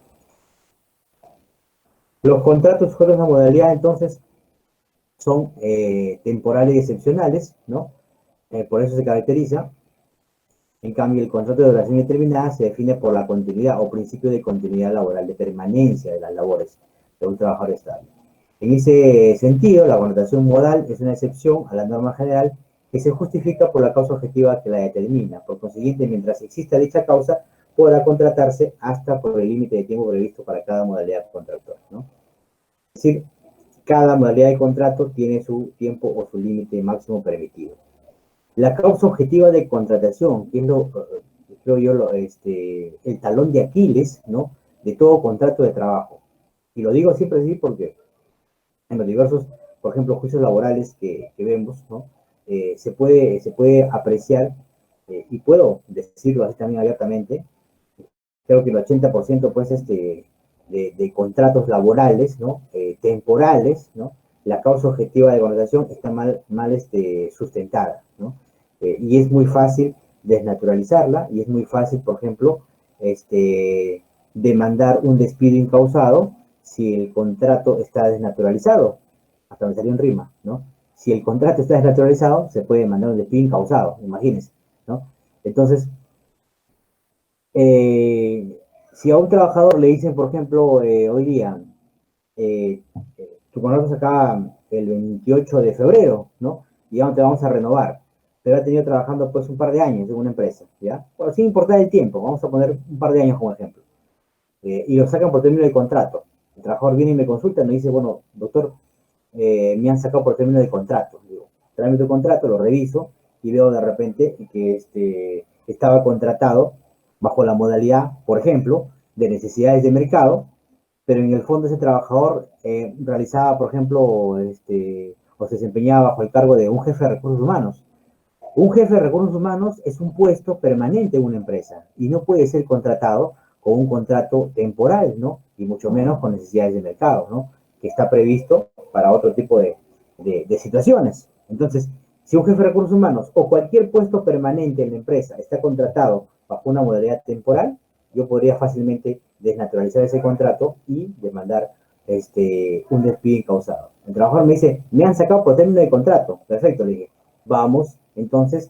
[SPEAKER 4] Los contratos sujetos a modalidad, entonces, son temporales y excepcionales, ¿no? Por eso se caracteriza. En cambio, el contrato de duración determinada se define por la continuidad o principio de continuidad laboral, de permanencia de las labores de un trabajador estable. En ese sentido, la contratación modal es una excepción a la norma general que se justifica por la causa objetiva que la determina. Por consiguiente, mientras exista dicha causa, podrá contratarse hasta por el límite de tiempo previsto para cada modalidad contractual, ¿no? Es decir, cada modalidad de contrato tiene su tiempo o su límite máximo permitido. La causa objetiva de contratación, que es creo yo, el talón de Aquiles, ¿no?, de todo contrato de trabajo. Y lo digo siempre así porque en los diversos, por ejemplo, juicios laborales que vemos, ¿no?, se puede apreciar, y puedo decirlo así también abiertamente, creo que el 80% pues, de contratos laborales, ¿no?, temporales, ¿no?, la causa objetiva de contratación está mal sustentada, ¿no? Y es muy fácil desnaturalizarla, y es muy fácil, por ejemplo, demandar un despido incausado si el contrato está desnaturalizado. Hasta me salió en rima, ¿no? Si el contrato está desnaturalizado, se puede demandar un despido incausado, imagínense, ¿no? Entonces, si a un trabajador le dicen, por ejemplo, hoy día, tu contrato se acaba el 28 de febrero, ¿no? Y ya no te vamos a renovar, pero ha tenido trabajando pues un par de años en una empresa, ¿ya? Bueno, sin importar el tiempo, vamos a poner un par de años como ejemplo. Y lo sacan por término de contrato. El trabajador viene y me consulta y me dice, bueno, doctor, me han sacado por término de contrato. Digo, tráeme tu contrato, lo reviso y veo de repente que estaba contratado bajo la modalidad, por ejemplo, de necesidades de mercado, pero en el fondo ese trabajador realizaba, por ejemplo, o se desempeñaba bajo el cargo de un jefe de recursos humanos. Un jefe de recursos humanos es un puesto permanente en una empresa y no puede ser contratado con un contrato temporal, ¿no? Y mucho menos con necesidades de mercado, ¿no?, que está previsto para otro tipo de situaciones. Entonces, si un jefe de recursos humanos o cualquier puesto permanente en la empresa está contratado bajo una modalidad temporal, yo podría fácilmente desnaturalizar ese contrato y demandar un despido incausado. El trabajador me dice, me han sacado por término de contrato. Perfecto, le dije, vamos entonces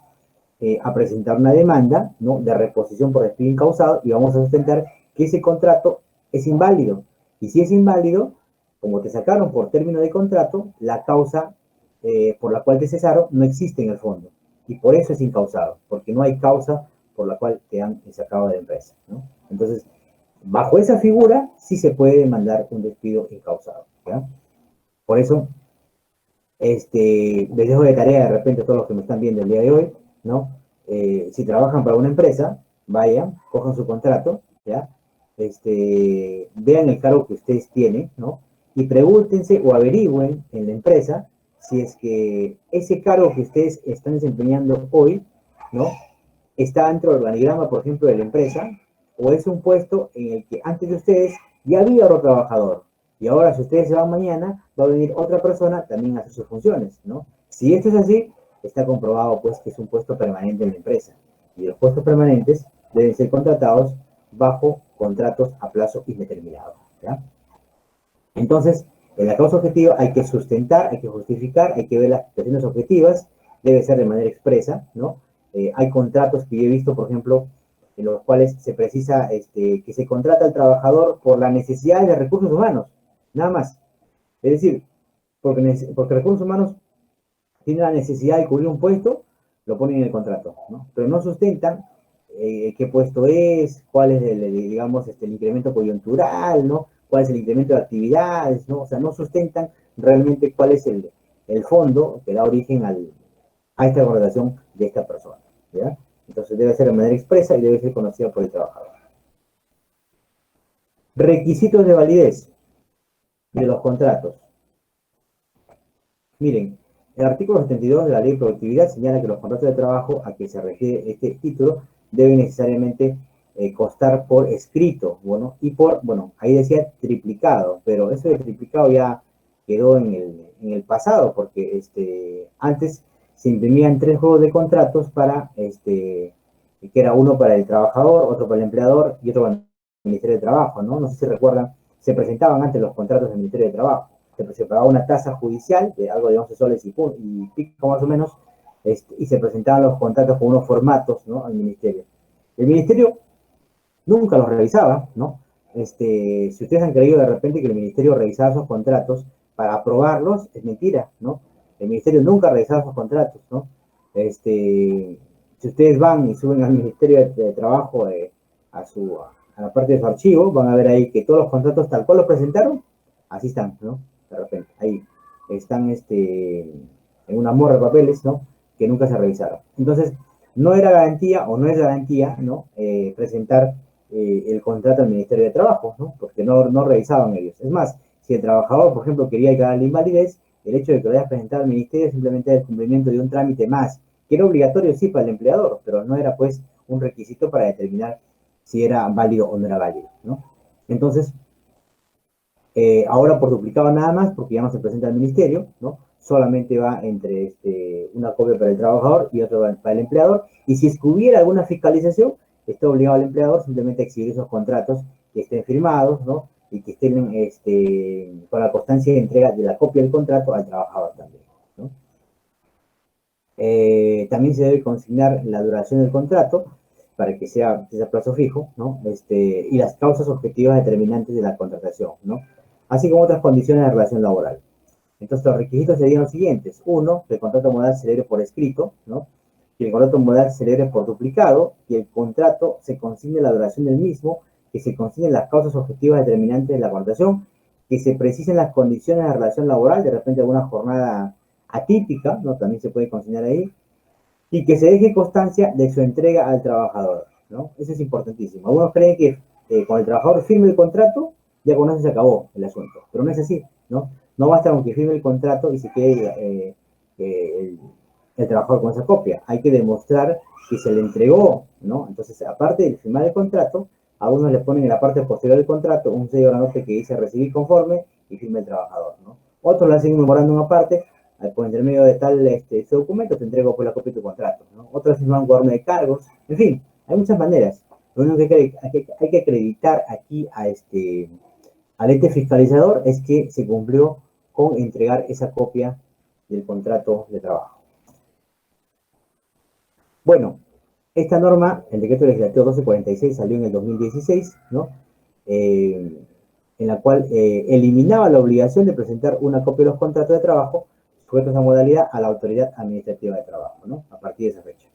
[SPEAKER 4] a presentar una demanda, ¿no?, de reposición por despido incausado, y vamos a sustentar que ese contrato es inválido. Y si es inválido, como te sacaron por término de contrato, la causa por la cual te cesaron no existe en el fondo. Y por eso es incausado, porque no hay causa por la cual te han sacado de la empresa, ¿no? Entonces, bajo esa figura sí se puede demandar un despido incausado, ¿ya? Por eso, les dejo de tarea de repente a todos los que me están viendo el día de hoy, ¿no? Si trabajan para una empresa, vayan, cojan su contrato, ¿ya? Vean el cargo que ustedes tienen, ¿no? Y pregúntense o averigüen en la empresa si es que ese cargo que ustedes están desempeñando hoy, ¿no?, está dentro del organigrama, por ejemplo, de la empresa, o es un puesto en el que antes de ustedes ya había otro trabajador. Y ahora, si ustedes se van mañana, va a venir otra persona también a hacer sus funciones, ¿no? Si esto es así, está comprobado, pues, que es un puesto permanente en la empresa. Y los puestos permanentes deben ser contratados bajo contratos a plazo indeterminado, ¿ya? Entonces, en la causa objetiva hay que sustentar, hay que justificar, hay que ver las situaciones objetivas, debe ser de manera expresa, ¿no? Hay contratos que yo he visto, por ejemplo, en los cuales se precisa que se contrata al trabajador por la necesidad de recursos humanos, nada más. Es decir, porque recursos humanos tienen la necesidad de cubrir un puesto, lo ponen en el contrato, ¿no? Pero no sustentan qué puesto es, cuál es digamos, el incremento coyuntural, ¿no?, cuál es el incremento de actividades, ¿no? O sea, no sustentan realmente cuál es el fondo que da origen a esta contratación de esta persona, ¿ya? Entonces debe ser de manera expresa y debe ser conocida por el trabajador. Requisitos de validez de los contratos. Miren, el artículo 72 de la Ley de Productividad señala que los contratos de trabajo a que se refiere este título deben necesariamente constar por escrito, bueno, y ahí decía triplicado, pero eso de triplicado ya quedó en el pasado, porque antes se imprimían 3 juegos de contratos para, que era uno para el trabajador, otro para el empleador y otro para el Ministerio de Trabajo, ¿no? No sé si recuerdan, se presentaban antes los contratos del Ministerio de Trabajo, se pagaba una tasa judicial de algo de 11 soles y pico más o menos, y se presentaban los contratos con unos formatos, ¿no?, al Ministerio. El Ministerio nunca los revisaba, ¿no? Si ustedes han creído de repente que el Ministerio revisaba esos contratos para aprobarlos, es mentira, ¿no? El Ministerio nunca revisaba esos contratos, ¿no? Si ustedes van y suben al Ministerio de Trabajo a la parte de su archivo, van a ver ahí que todos los contratos tal cual los presentaron, así están, ¿no? De repente, ahí están en una morra de papeles, ¿no? Que nunca se revisaron. Entonces, no era garantía o no es garantía, ¿no? Presentar el contrato al Ministerio de Trabajo, ¿no? Porque no revisaban ellos. Es más, si el trabajador, por ejemplo, quería declarar la invalidez, el hecho de que lo haya presentado al Ministerio simplemente era el cumplimiento de un trámite más, que era obligatorio sí para el empleador, pero no era pues un requisito para determinar si era válido o no era válido, ¿no? Entonces, ahora por duplicado nada más, porque ya no se presenta al ministerio, ¿no? Solamente va entre una copia para el trabajador y otra para el empleador, y si es que hubiera alguna fiscalización, está obligado el empleador simplemente a exhibir esos contratos que estén firmados, ¿no? Y que estén con la constancia de entrega de la copia del contrato al trabajador también, ¿no? También se debe consignar la duración del contrato para que sea a plazo fijo, ¿no? Y las causas objetivas determinantes de la contratación, ¿no? Así como otras condiciones de relación laboral. Entonces, los requisitos serían los siguientes. Uno, que el contrato modal se celebre por escrito, ¿no? Que el contrato modal se celebre por duplicado, que el contrato se consigne la duración del mismo, que se consignen las causas objetivas determinantes de la contratación, que se precisen las condiciones de relación laboral, de repente alguna jornada atípica, ¿no? También se puede consignar ahí, y que se deje constancia de su entrega al trabajador, ¿no? Eso es importantísimo. Algunos creen que cuando el trabajador firme el contrato, ya con eso se acabó el asunto, pero no es así, ¿no? No basta con que firme el contrato y se quede el trabajador con esa copia. Hay que demostrar que se le entregó, ¿no? Entonces, aparte de firmar el contrato, a unos le ponen en la parte posterior del contrato un sello grandote que dice recibir conforme y firma el trabajador, ¿no? Otros le hacen un memorándum aparte, por intermedio de tal este documento te entrego pues la copia de tu contrato, ¿no? Otras firman un cuaderno de cargos, en fin, hay muchas maneras. Lo único que hay que acreditar aquí al ente fiscalizador es que se cumplió con entregar esa copia del contrato de trabajo. Bueno, esta norma, el decreto legislativo 1246, salió en el 2016, ¿no? En la cual eliminaba la obligación de presentar una copia de los contratos de trabajo sujetos a modalidad a la autoridad administrativa de trabajo, ¿no? A partir de esa fecha.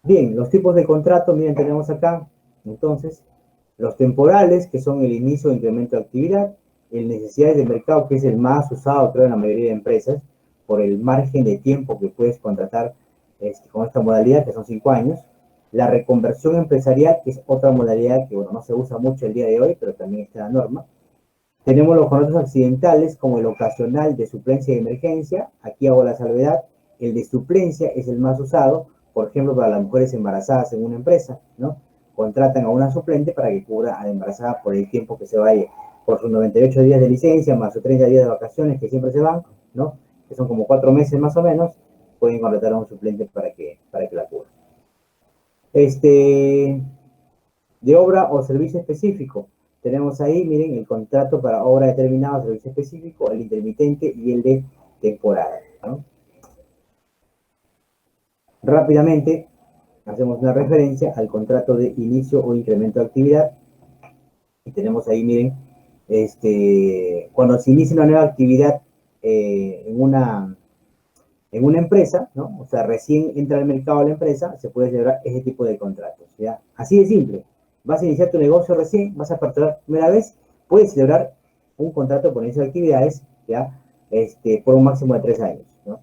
[SPEAKER 4] Bien, los tipos de contrato, miren, tenemos acá, entonces, los temporales, que son el inicio o incremento de actividad, el necesidades de mercado, que es el más usado, creo, en la mayoría de empresas, por el margen de tiempo que puedes contratar con esta modalidad, que son 5 años, la reconversión empresarial, que es otra modalidad que, bueno, no se usa mucho el día de hoy, pero también está en la norma. Tenemos los contratos accidentales, como el ocasional de suplencia y emergencia. Aquí hago la salvedad. El de suplencia es el más usado, por ejemplo, para las mujeres embarazadas en una empresa, ¿no? Contratan a una suplente para que cubra a la embarazada por el tiempo que se vaya, por sus 98 días de licencia, más sus 30 días de vacaciones que siempre se van, ¿no? Que son como 4 meses más o menos, pueden contratar a un suplente para que la cubra. De obra o servicio específico. Tenemos ahí, miren, el contrato para obra determinada o servicio específico, el intermitente y el de temporada, ¿no? Rápidamente, hacemos una referencia al contrato de inicio o incremento de actividad. Y tenemos ahí, miren, cuando se inicia una nueva actividad en una empresa, ¿no? O sea, recién entra al mercado la empresa, se puede celebrar ese tipo de contratos, ¿ya? Así de simple. Vas a iniciar tu negocio recién, vas a facturar primera vez, puedes celebrar un contrato por inicio de actividades, ¿ya? Por un máximo de 3 años, ¿no?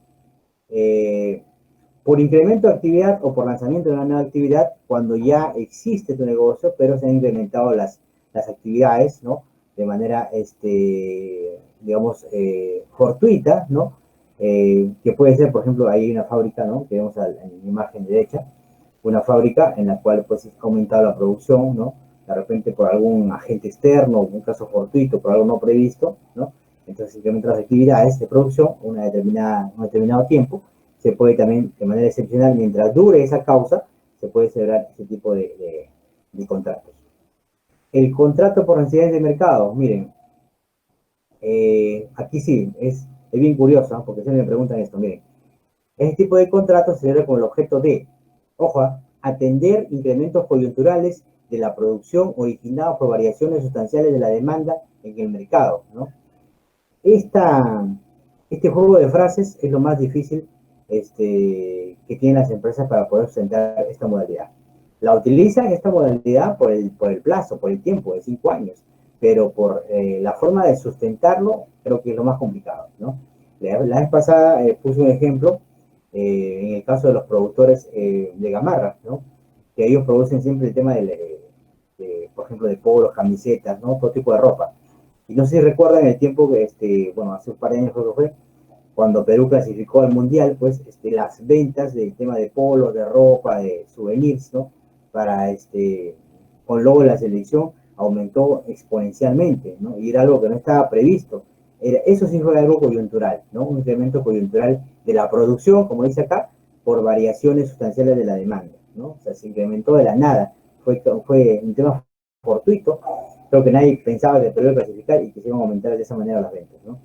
[SPEAKER 4] Por incremento de actividad o por lanzamiento de una nueva actividad, cuando ya existe tu negocio, pero se han incrementado las actividades, ¿no? De manera, digamos, fortuita, ¿no? Que puede ser, por ejemplo, ahí hay una fábrica, ¿no? Que vemos en la imagen derecha, una fábrica en la cual pues ha aumentado la producción, ¿no? De repente por algún agente externo, un caso fortuito, por algo no previsto, ¿no? Entonces incrementan las actividades de producción un determinado tiempo. Se puede también, de manera excepcional, mientras dure esa causa, se puede celebrar ese tipo de contratos. El contrato por necesidades de mercado, miren, aquí sí, es bien curioso, ¿no? Porque siempre me preguntan esto, miren. Este tipo de contrato se celebra con el objeto de, ojo, atender incrementos coyunturales de la producción originados por variaciones sustanciales de la demanda en el mercado, ¿no? Este juego de frases es lo más difícil que tienen las empresas para poder sustentar esta modalidad. La utilizan esta modalidad por el plazo, por el tiempo de 5 años, pero por la forma de sustentarlo, creo que es lo más complicado, ¿no? La vez pasada puse un ejemplo en el caso de los productores de gamarra, ¿no? Que ellos producen siempre el tema por ejemplo, de polos, camisetas, ¿no? Todo tipo de ropa. Y no sé si recuerdan el tiempo que, bueno, hace un par de años creo que fue, cuando Perú clasificó al Mundial, pues las ventas del tema de polos, de ropa, de souvenirs, ¿no? Para, con logo de la selección, aumentó exponencialmente, ¿no? Y era algo que no estaba previsto. Eso sí fue algo coyuntural, ¿no? Un incremento coyuntural de la producción, como dice acá, por variaciones sustanciales de la demanda, ¿no? O sea, se incrementó de la nada. Fue un tema fortuito. Creo que nadie pensaba que Perú iba a clasificar y que se iban a aumentar de esa manera las ventas, ¿no?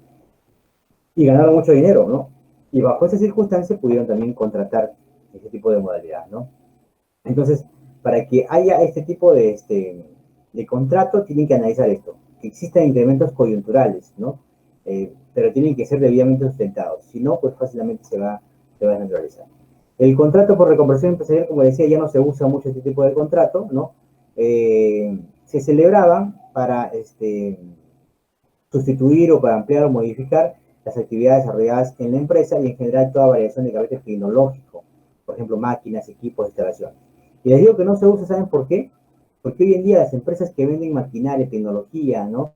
[SPEAKER 4] Y ganaron mucho dinero, ¿no? Y bajo esas circunstancias pudieron también contratar ese tipo de modalidad, ¿no? Entonces, para que haya este tipo de contrato, tienen que analizar esto, que existan incrementos coyunturales, ¿no? Pero tienen que ser debidamente sustentados, si no, pues fácilmente se va a desnaturalizar. El contrato por reconversión empresarial, como decía, ya no se usa mucho este tipo de contrato, ¿no? Se celebraban para sustituir o para ampliar o modificar las actividades desarrolladas en la empresa y en general toda variación de carácter tecnológico, por ejemplo, máquinas, equipos, instalaciones. Y les digo que no se usa, ¿saben por qué? Porque hoy en día las empresas que venden maquinaria, tecnología, ¿no?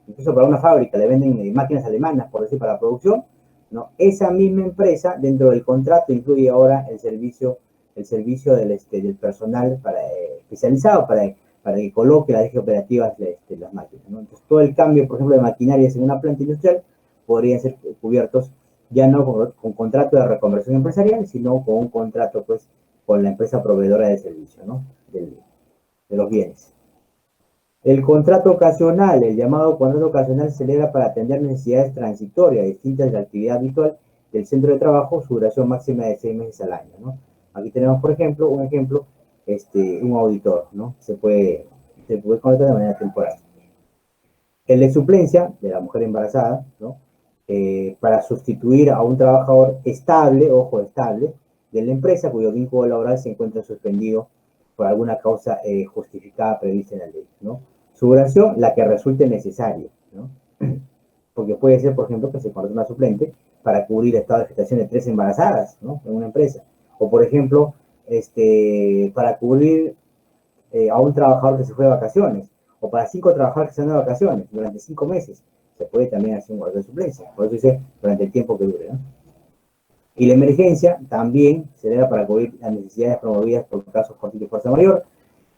[SPEAKER 4] Incluso para una fábrica le venden máquinas alemanas, por decir, para la producción, ¿no? Esa misma empresa, dentro del contrato, incluye ahora el servicio del personal especializado para que coloque las ejes operativas las máquinas, ¿no? Entonces, todo el cambio, por ejemplo, de maquinarias en una planta industrial podrían ser cubiertos ya no con contrato de reconversión empresarial, sino con un contrato, pues, con la empresa proveedora de servicio, ¿no? De los bienes. El contrato ocasional, el llamado contrato ocasional, se celebra para atender necesidades transitorias distintas de la actividad habitual del centro de trabajo, su duración máxima de 6 meses al año, ¿no? Aquí tenemos, por ejemplo, un auditor, ¿no? Se puede contratar de manera temporal. El de suplencia, de la mujer embarazada, ¿no? Para sustituir a un trabajador estable, ojo, estable, de la empresa cuyo vínculo laboral se encuentra suspendido por alguna causa justificada prevista en la ley, ¿no? Su duración, la que resulte necesaria, ¿no? Porque puede ser, por ejemplo, que se contrate una suplente para cubrir el estado de gestación de 3 embarazadas, ¿no? En una empresa. O, por ejemplo, para cubrir a un trabajador que se fue de vacaciones, o para 5 trabajadores que se van de vacaciones durante 5 meses, se puede también hacer un guardia de suplencia. Por eso dice durante el tiempo que dure, ¿no? Y la emergencia también se debe para cubrir las necesidades promovidas por casos fortuitos de fuerza mayor,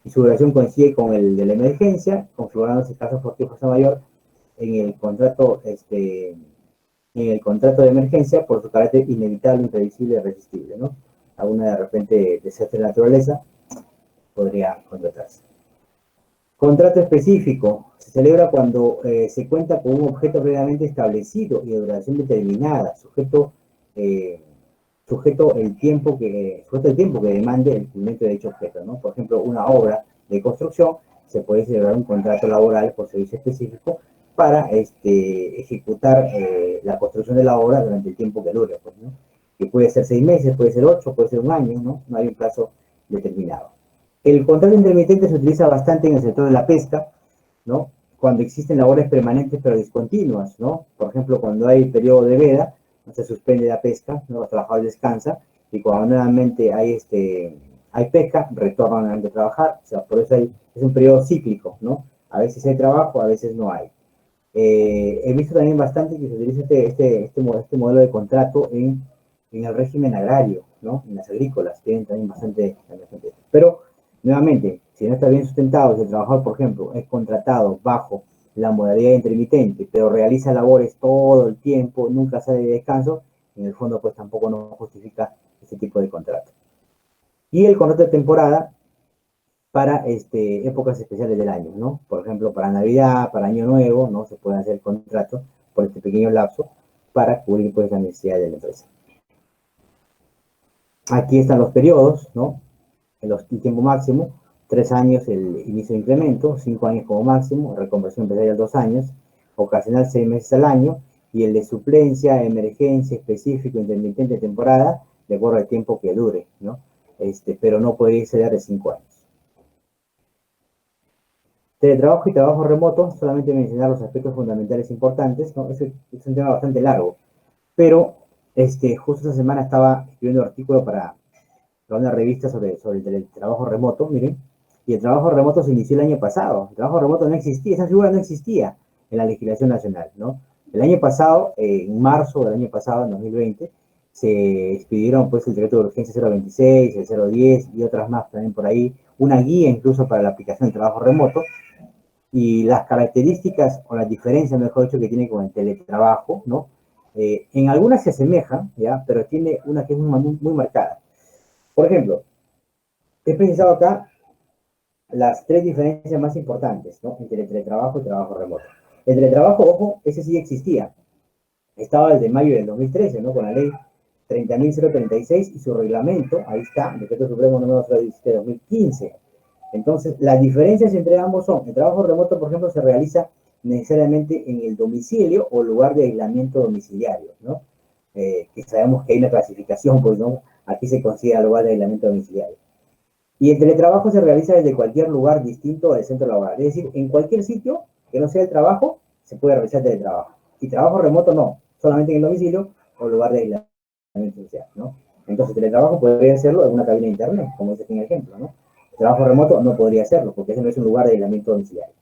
[SPEAKER 4] y su duración coincide con el de la emergencia, configurándose casos fortuitos de fuerza mayor en el contrato de emergencia por su carácter inevitable, imprevisible y irresistible, ¿no? Alguna de repente desastre de naturaleza podría contratarse. Contrato específico se celebra cuando se cuenta con un objeto previamente establecido y de duración determinada, sujeto el tiempo que demande el cumplimiento de dicho objeto, ¿no? Por ejemplo, una obra de construcción, se puede celebrar un contrato laboral por servicio específico para ejecutar la construcción de la obra durante el tiempo que dure, pues, ¿no? Que puede ser 6 meses, puede ser 8, puede ser un año, ¿no? No hay un plazo determinado. El contrato intermitente se utiliza bastante en el sector de la pesca, ¿no? Cuando existen labores permanentes pero discontinuas, ¿no? Por ejemplo, cuando hay periodo de veda, no se suspende la pesca, ¿no? Los trabajadores descansan, y cuando nuevamente hay pesca, retornan nuevamente a trabajar. O sea, por eso es un periodo cíclico, ¿no? A veces hay trabajo, a veces no hay. He visto también bastante que se utiliza este modelo de contrato en el régimen agrario, ¿no? En las agrícolas, tienen también bastante. Pero, nuevamente, si no está bien sustentado, si el trabajador, por ejemplo, es contratado bajo la modalidad intermitente, pero realiza labores todo el tiempo, nunca sale de descanso, en el fondo pues tampoco no justifica ese tipo de contrato. Y el contrato de temporada para épocas especiales del año, ¿no? Por ejemplo, para Navidad, para Año Nuevo, ¿no? Se puede hacer contrato por este pequeño lapso para cubrir pues las necesidades de la empresa. Aquí están los periodos, ¿no? El tiempo máximo, 3 años el inicio de incremento, 5 años como máximo, reconversión empresarial 2 años, ocasional 6 meses al año, y el de suplencia, emergencia, específico, intermitente, temporada, de acuerdo al tiempo que dure, ¿no? Pero no podría exceder de 5 años. Teletrabajo y trabajo remoto, solamente mencionar los aspectos fundamentales importantes, ¿no? Es un tema bastante largo, pero justo esta semana estaba escribiendo un artículo para una revista sobre el teletrabajo remoto, miren, y el trabajo remoto se inició el año pasado. El trabajo remoto no existía, esa figura no existía en la legislación nacional, ¿no? El año pasado, en marzo del año pasado, en 2020, se expidieron pues el decreto de urgencia 026, el 010 y otras más también por ahí, una guía incluso para la aplicación del trabajo remoto, y las características o las diferencias, mejor dicho, que tiene con el teletrabajo, ¿no? En algunas se asemeja, ¿ya? Pero tiene una que es muy marcada. Por ejemplo, he precisado acá las 3 diferencias más importantes, ¿no? Entre el teletrabajo y trabajo remoto. El teletrabajo, ojo, ese sí existía. Estaba desde mayo del 2013, ¿no? Con la ley 30.036 y su reglamento, ahí está, Decreto Supremo número 17 de 2015. Entonces, las diferencias entre ambos son, el trabajo remoto, por ejemplo, se realiza necesariamente en el domicilio o lugar de aislamiento domiciliario, ¿no? Que sabemos que hay una clasificación, pues, ¿no? Aquí se considera lugar de aislamiento domiciliario. Y el teletrabajo se realiza desde cualquier lugar distinto del centro laboral. Es decir, en cualquier sitio que no sea el trabajo, se puede realizar teletrabajo. Y trabajo remoto no, solamente en el domicilio o lugar de aislamiento social, ¿no? Entonces, teletrabajo podría hacerlo en una cabina de internet, como dice aquí en el ejemplo, ¿no? El trabajo remoto no podría hacerlo, porque ese no es un lugar de aislamiento domiciliario.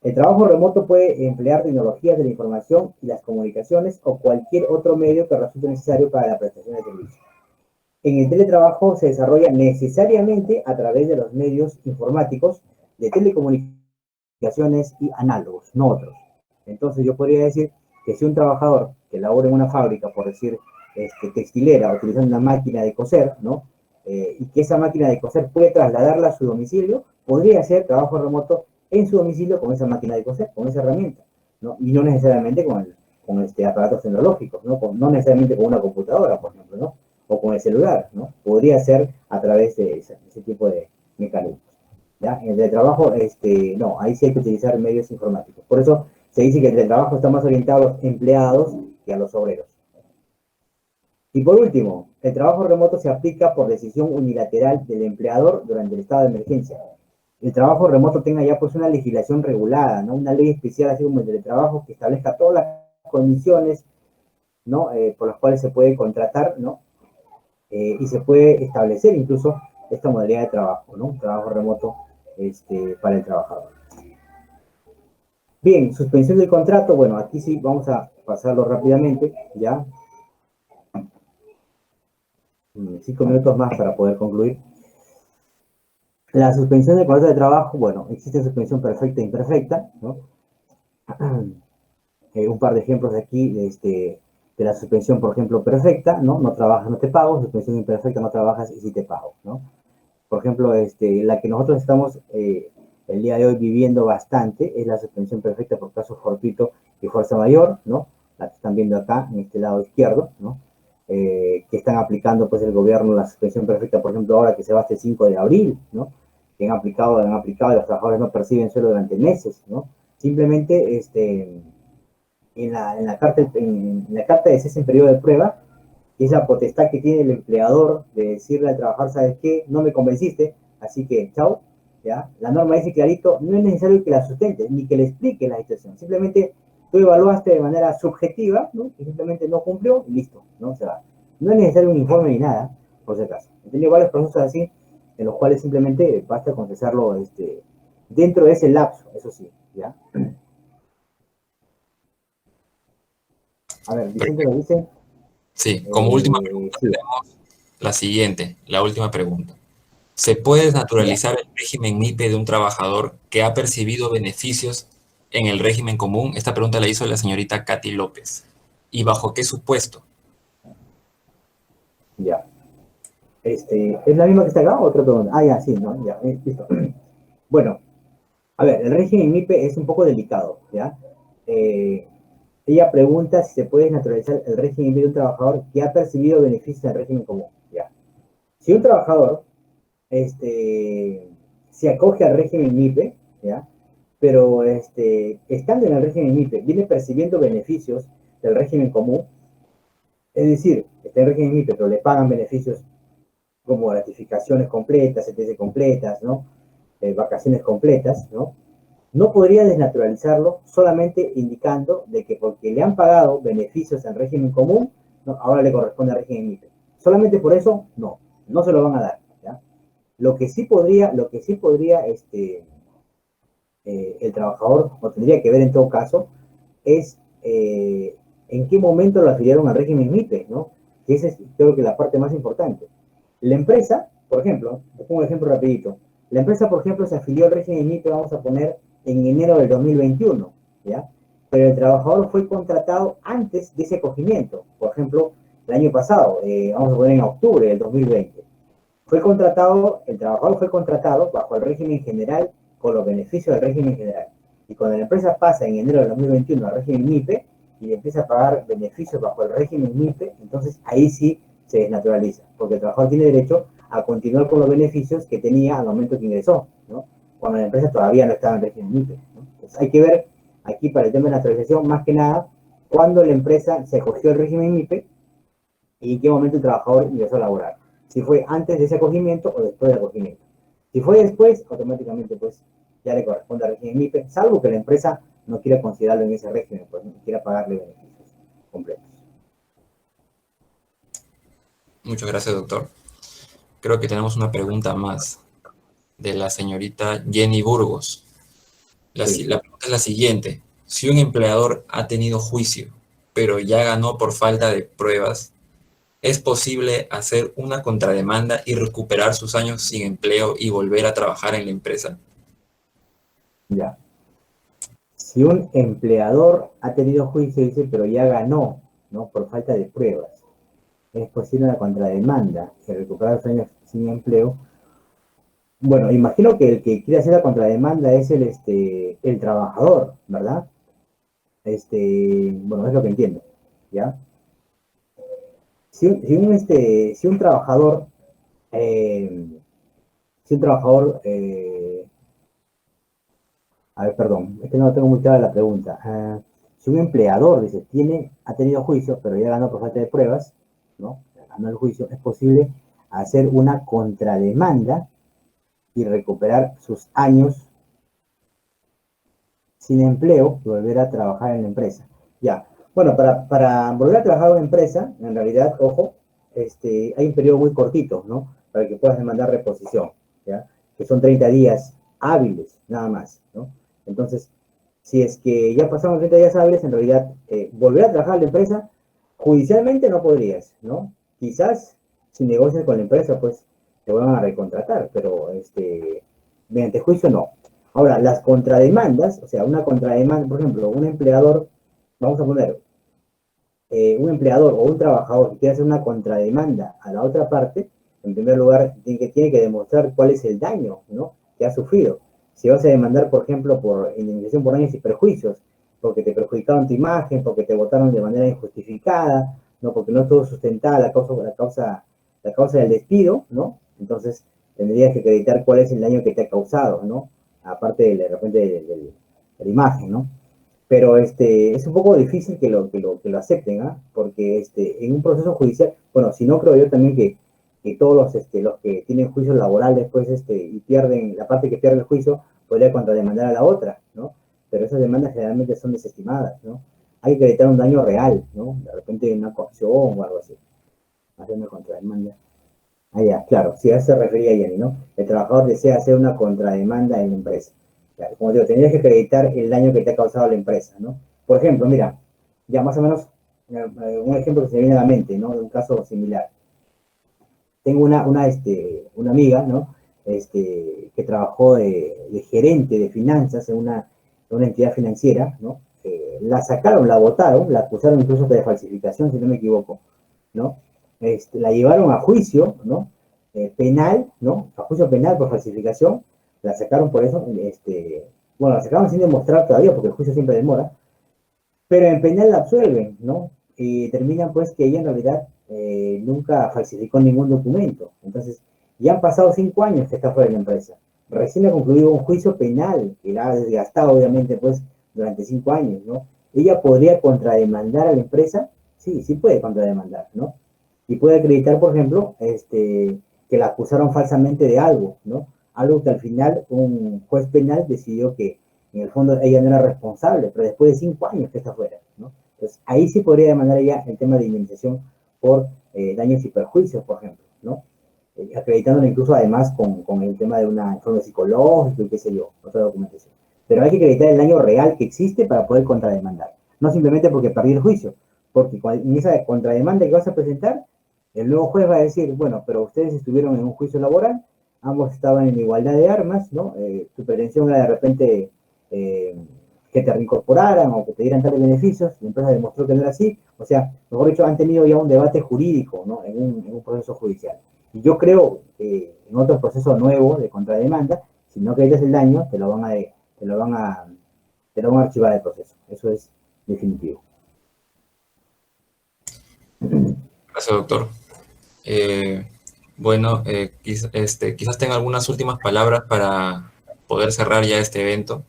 [SPEAKER 4] El trabajo remoto puede emplear tecnologías de la información y las comunicaciones o cualquier otro medio que resulte necesario para la prestación de servicios. En el teletrabajo se desarrolla necesariamente a través de los medios informáticos de telecomunicaciones y análogos, no otros. Entonces yo podría decir que si un trabajador que labora en una fábrica, por decir textilera, utilizando una máquina de coser, ¿no? Y que esa máquina de coser puede trasladarla a su domicilio, podría hacer trabajo remoto en su domicilio con esa máquina de coser, con esa herramienta, ¿no? Y no necesariamente con aparatos tecnológicos, ¿no? No necesariamente con una computadora, por ejemplo, ¿no? O con el celular, ¿no? Podría ser a través de ese tipo de mecanismos, ¿ya? En el teletrabajo, no, ahí sí hay que utilizar medios informáticos. Por eso se dice que el teletrabajo está más orientado a los empleados que a los obreros. Y por último, el trabajo remoto se aplica por decisión unilateral del empleador durante el estado de emergencia. El trabajo remoto tenga ya pues una legislación regulada, ¿no? Una ley especial así como el teletrabajo que establezca todas las condiciones, ¿no? Por las cuales se puede contratar, ¿no? Y se puede establecer incluso esta modalidad de trabajo, ¿no? Trabajo remoto para el trabajador. Bien, suspensión del contrato, bueno, aquí sí vamos a pasarlo rápidamente, ¿ya? 5 minutos más para poder concluir. La suspensión del contrato de trabajo, bueno, existe suspensión perfecta e imperfecta, ¿no? Un par de ejemplos de aquí, de la suspensión, por ejemplo, perfecta, ¿no? No trabajas, no te pago. Suspensión imperfecta, no trabajas y sí te pago, ¿no? Por ejemplo, la que nosotros estamos el día de hoy viviendo bastante es la suspensión perfecta por caso fortuito y fuerza mayor, ¿no? La que están viendo acá, en este lado izquierdo, ¿no? Que están aplicando, pues, el gobierno la suspensión perfecta, por ejemplo, ahora que se va hasta el 5 de abril, ¿no? Que han aplicado, y los trabajadores no perciben sueldo durante meses, ¿no? Simplemente, en la carta de cese en periodo de prueba, que es la potestad que tiene el empleador de decirle al trabajador, ¿sabes qué? No me convenciste, así que chao, ¿ya? La norma dice clarito, no es necesario que la sustentes, ni que le expliques la situación, simplemente tú evaluaste de manera subjetiva, ¿no? Que simplemente no cumplió y listo, ¿no? O sea, no es necesario un informe ni nada, por si acaso. He tenido varios procesos así, en los cuales simplemente basta con cesarlo dentro de ese lapso, eso sí, ¿ya? A ver, Vicente lo dice.
[SPEAKER 5] Sí, como última pregunta
[SPEAKER 4] Sí.
[SPEAKER 5] tenemos la siguiente, la última pregunta. ¿Se puede desnaturalizar el régimen MIPE de un trabajador que ha percibido beneficios en el régimen común? Esta pregunta la hizo la señorita Katy López. ¿Y bajo qué supuesto?
[SPEAKER 4] Ya. ¿Es la misma que está acá o otra pregunta? Ah, ya, sí, ¿no? Ya, listo. Bueno, a ver, el régimen MIPE es un poco delicado, ¿ya? Ella pregunta si se puede desnaturalizar el régimen MIPE de un trabajador que ha percibido beneficios del régimen común, ¿ya? Si un trabajador se acoge al régimen MIPE, ¿ya? Pero estando en el régimen MIPE, viene percibiendo beneficios del régimen común, Es decir, está en régimen MIPE, pero le pagan beneficios como gratificaciones completas, ETC completas, ¿no? Vacaciones completas, ¿no? No podría desnaturalizarlo solamente indicando de que porque le han pagado beneficios en régimen común, ¿no? Ahora le corresponde al régimen MIPE. Solamente por eso, no se lo van a dar, ¿ya? Lo que sí podría el trabajador, o tendría que ver en todo caso, es en qué momento lo afiliaron al régimen MIPE, ¿no? Que esa es, creo que, la parte más importante. La empresa, por ejemplo, te pongo un ejemplo rapidito. La empresa, por ejemplo, se afilió al régimen MIPE, vamos a poner, en enero del 2021, ¿ya? Pero el trabajador fue contratado antes de ese acogimiento. Por ejemplo, el año pasado, vamos a poner en octubre del 2020. El trabajador fue contratado bajo el régimen general con los beneficios del régimen general. Y cuando la empresa pasa en enero del 2021 al régimen MIPE y le empieza a pagar beneficios bajo el régimen MIPE, entonces ahí sí se desnaturaliza, porque el trabajador tiene derecho a continuar con los beneficios que tenía al momento que ingresó, ¿no? Cuando la empresa todavía no estaba en régimen MIPE, ¿no? Entonces hay que ver aquí para el tema de naturalización, más que nada, cuando la empresa se acogió al régimen MIPE y en qué momento el trabajador ingresó a laborar. Si fue antes de ese acogimiento o después del acogimiento. Si fue después, automáticamente pues ya le corresponde al régimen MIPE, salvo que la empresa no quiera considerarlo en ese régimen, pues no quiera pagarle beneficios completos.
[SPEAKER 5] Muchas gracias, doctor. Creo que tenemos una pregunta más de la señorita Jenny Burgos.
[SPEAKER 4] Sí.
[SPEAKER 5] La pregunta es la siguiente. Si un empleador ha tenido juicio, pero ya ganó por falta de pruebas, ¿es posible hacer una contrademanda y recuperar sus años sin empleo y volver a trabajar en la empresa?
[SPEAKER 4] Ya. Si un empleador ha tenido juicio, dice, pero ya ganó, ¿no? Por falta de pruebas, es posible una contrademanda y recuperar sus años sin empleo. Bueno, imagino que el que quiere hacer la contrademanda es el trabajador, ¿verdad? Bueno, es lo que entiendo, ¿ya? Si un trabajador, a ver, perdón, es que no tengo muy clara la pregunta. Si un empleador, dice, ha tenido juicio, pero ya ganó por falta de pruebas, ¿no? Ganó el juicio, es posible hacer una contrademanda y recuperar sus años sin empleo y volver a trabajar en la empresa. Ya, bueno, para volver a trabajar en una empresa, en realidad, ojo, hay un periodo muy cortito, ¿no? Para que puedas demandar reposición, ¿ya? Que son 30 días hábiles, nada más, ¿no? Entonces, si es que ya pasaron 30 días hábiles, en realidad, volver a trabajar en la empresa, judicialmente no podrías, ¿no? Quizás, si negocias con la empresa, pues, te van a recontratar, pero, mediante juicio no. Ahora, las contrademandas, o sea, una contrademanda, por ejemplo, un empleador, vamos a poner, un empleador o un trabajador que quiere hacer una contrademanda a la otra parte, en primer lugar, tiene que demostrar cuál es el daño, ¿no?, que ha sufrido. Si vas a demandar, por ejemplo, por indemnización por daños y perjuicios, porque te perjudicaron tu imagen, porque te votaron de manera injustificada, ¿no?, porque no estuvo sustentada la causa del despido, ¿no? Entonces, tendrías que acreditar cuál es el daño que te ha causado, ¿no? Aparte de repente de la imagen, ¿no? Pero es un poco difícil que lo acepten, ¿ah? Porque en un proceso judicial, bueno, si no, creo yo también que todos los que tienen juicios laborales, pues, y pierden, la parte que pierde el juicio, podría contrademandar a la otra, ¿no? Pero esas demandas generalmente son desestimadas, ¿no? Hay que acreditar un daño real, ¿no? De repente una coacción o algo así. Hacer una contrademanda. Ah, ya, claro, si a eso se refería Jenny, ¿no? El trabajador desea hacer una contrademanda en la empresa. Claro, como digo, tendrías que acreditar el daño que te ha causado la empresa, ¿no? Por ejemplo, mira, ya más o menos un ejemplo que se me viene a la mente, ¿no? De un caso similar. Tengo una amiga, ¿no? Que trabajó de gerente de finanzas en una entidad financiera, ¿no? La sacaron, la votaron, la acusaron incluso de falsificación, si no me equivoco, ¿no? La llevaron a juicio, ¿no? Penal, ¿no? A juicio penal por falsificación, la sacaron por eso, bueno, la sacaron sin demostrar todavía, porque el juicio siempre demora, pero en penal la absuelven, ¿no? Y terminan pues que ella en realidad nunca falsificó ningún documento. Entonces, ya han pasado 5 años que está fuera de la empresa. Recién ha concluido un juicio penal que la ha desgastado, obviamente, pues, durante 5 años, ¿no? Ella podría contrademandar a la empresa Sí, sí puede contrademandar, ¿no? Y puede acreditar, por ejemplo, que la acusaron falsamente de algo, ¿no? Algo que al final un juez penal decidió que en el fondo ella no era responsable, pero después de 5 años que está fuera, ¿no? Entonces ahí sí podría demandar ella el tema de indemnización por daños y perjuicios, por ejemplo, ¿no? Acreditándolo incluso además con el tema de una informe psicológico y qué sé yo, otra documentación. Pero hay que acreditar el daño real que existe para poder contrademandar, no simplemente porque perdí el juicio, porque en esa contrademanda que vas a presentar, el nuevo juez va a decir, bueno, pero ustedes estuvieron en un juicio laboral, ambos estaban en igualdad de armas, ¿no? Tu pretensión era de repente que te reincorporaran o que te dieran tales beneficios, la empresa demostró que no era así, o sea, mejor dicho, han tenido ya un debate jurídico, ¿no? En un proceso judicial. Y yo creo que en otro proceso nuevo de contrademanda, si no acreditas el daño, te lo van a archivar el proceso. Eso es definitivo.
[SPEAKER 5] Gracias, doctor. Bueno, quizás tenga algunas últimas palabras para poder cerrar ya este evento.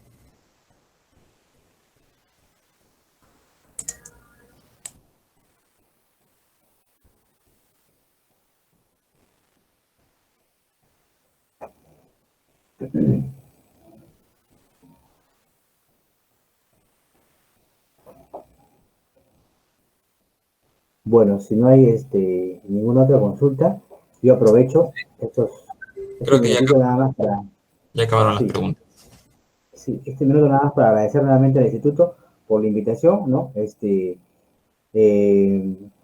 [SPEAKER 4] Bueno, si no hay ninguna otra consulta, yo aprovecho
[SPEAKER 5] Creo que
[SPEAKER 4] minutitos nada más para,
[SPEAKER 5] ya acabaron las
[SPEAKER 4] sí,
[SPEAKER 5] preguntas.
[SPEAKER 4] sí, este minuto nada más para agradecer nuevamente al instituto por la invitación, ¿no?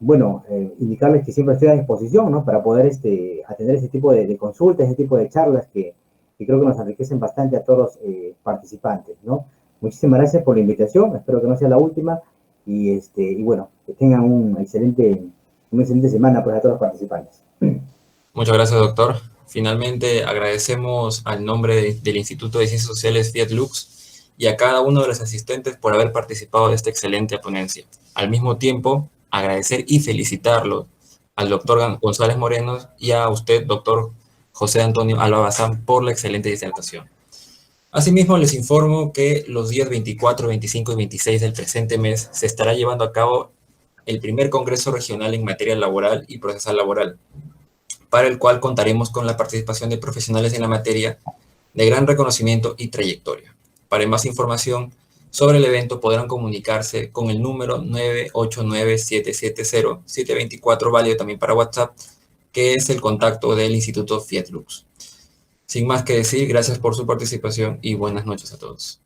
[SPEAKER 4] Bueno, indicarles que siempre estoy a disposición, ¿no? Para poder atender ese tipo de consultas, ese tipo de charlas que creo que nos enriquecen bastante a todos los participantes, ¿no? Muchísimas gracias por la invitación, espero que no sea la última y bueno, que tengan una excelente semana pues, a todos los participantes.
[SPEAKER 5] Muchas gracias, doctor. Finalmente, agradecemos al nombre del Instituto de Ciencias Sociales Fiat Lux y a cada uno de los asistentes por haber participado de esta excelente ponencia. Al mismo tiempo, agradecer y felicitarlo al doctor González Moreno y a usted, doctor José Antonio Alba Bazán, por la excelente disertación. Asimismo, les informo que los días 24, 25 y 26 del presente mes se estará llevando a cabo el primer Congreso Regional en Materia Laboral y Procesal Laboral, para el cual contaremos con la participación de profesionales en la materia de gran reconocimiento y trayectoria. Para más información sobre el evento podrán comunicarse con el número 989-770-724, válido también para WhatsApp, que es el contacto del Instituto Fiat Lux. Sin más que decir, gracias por su participación y buenas noches a todos.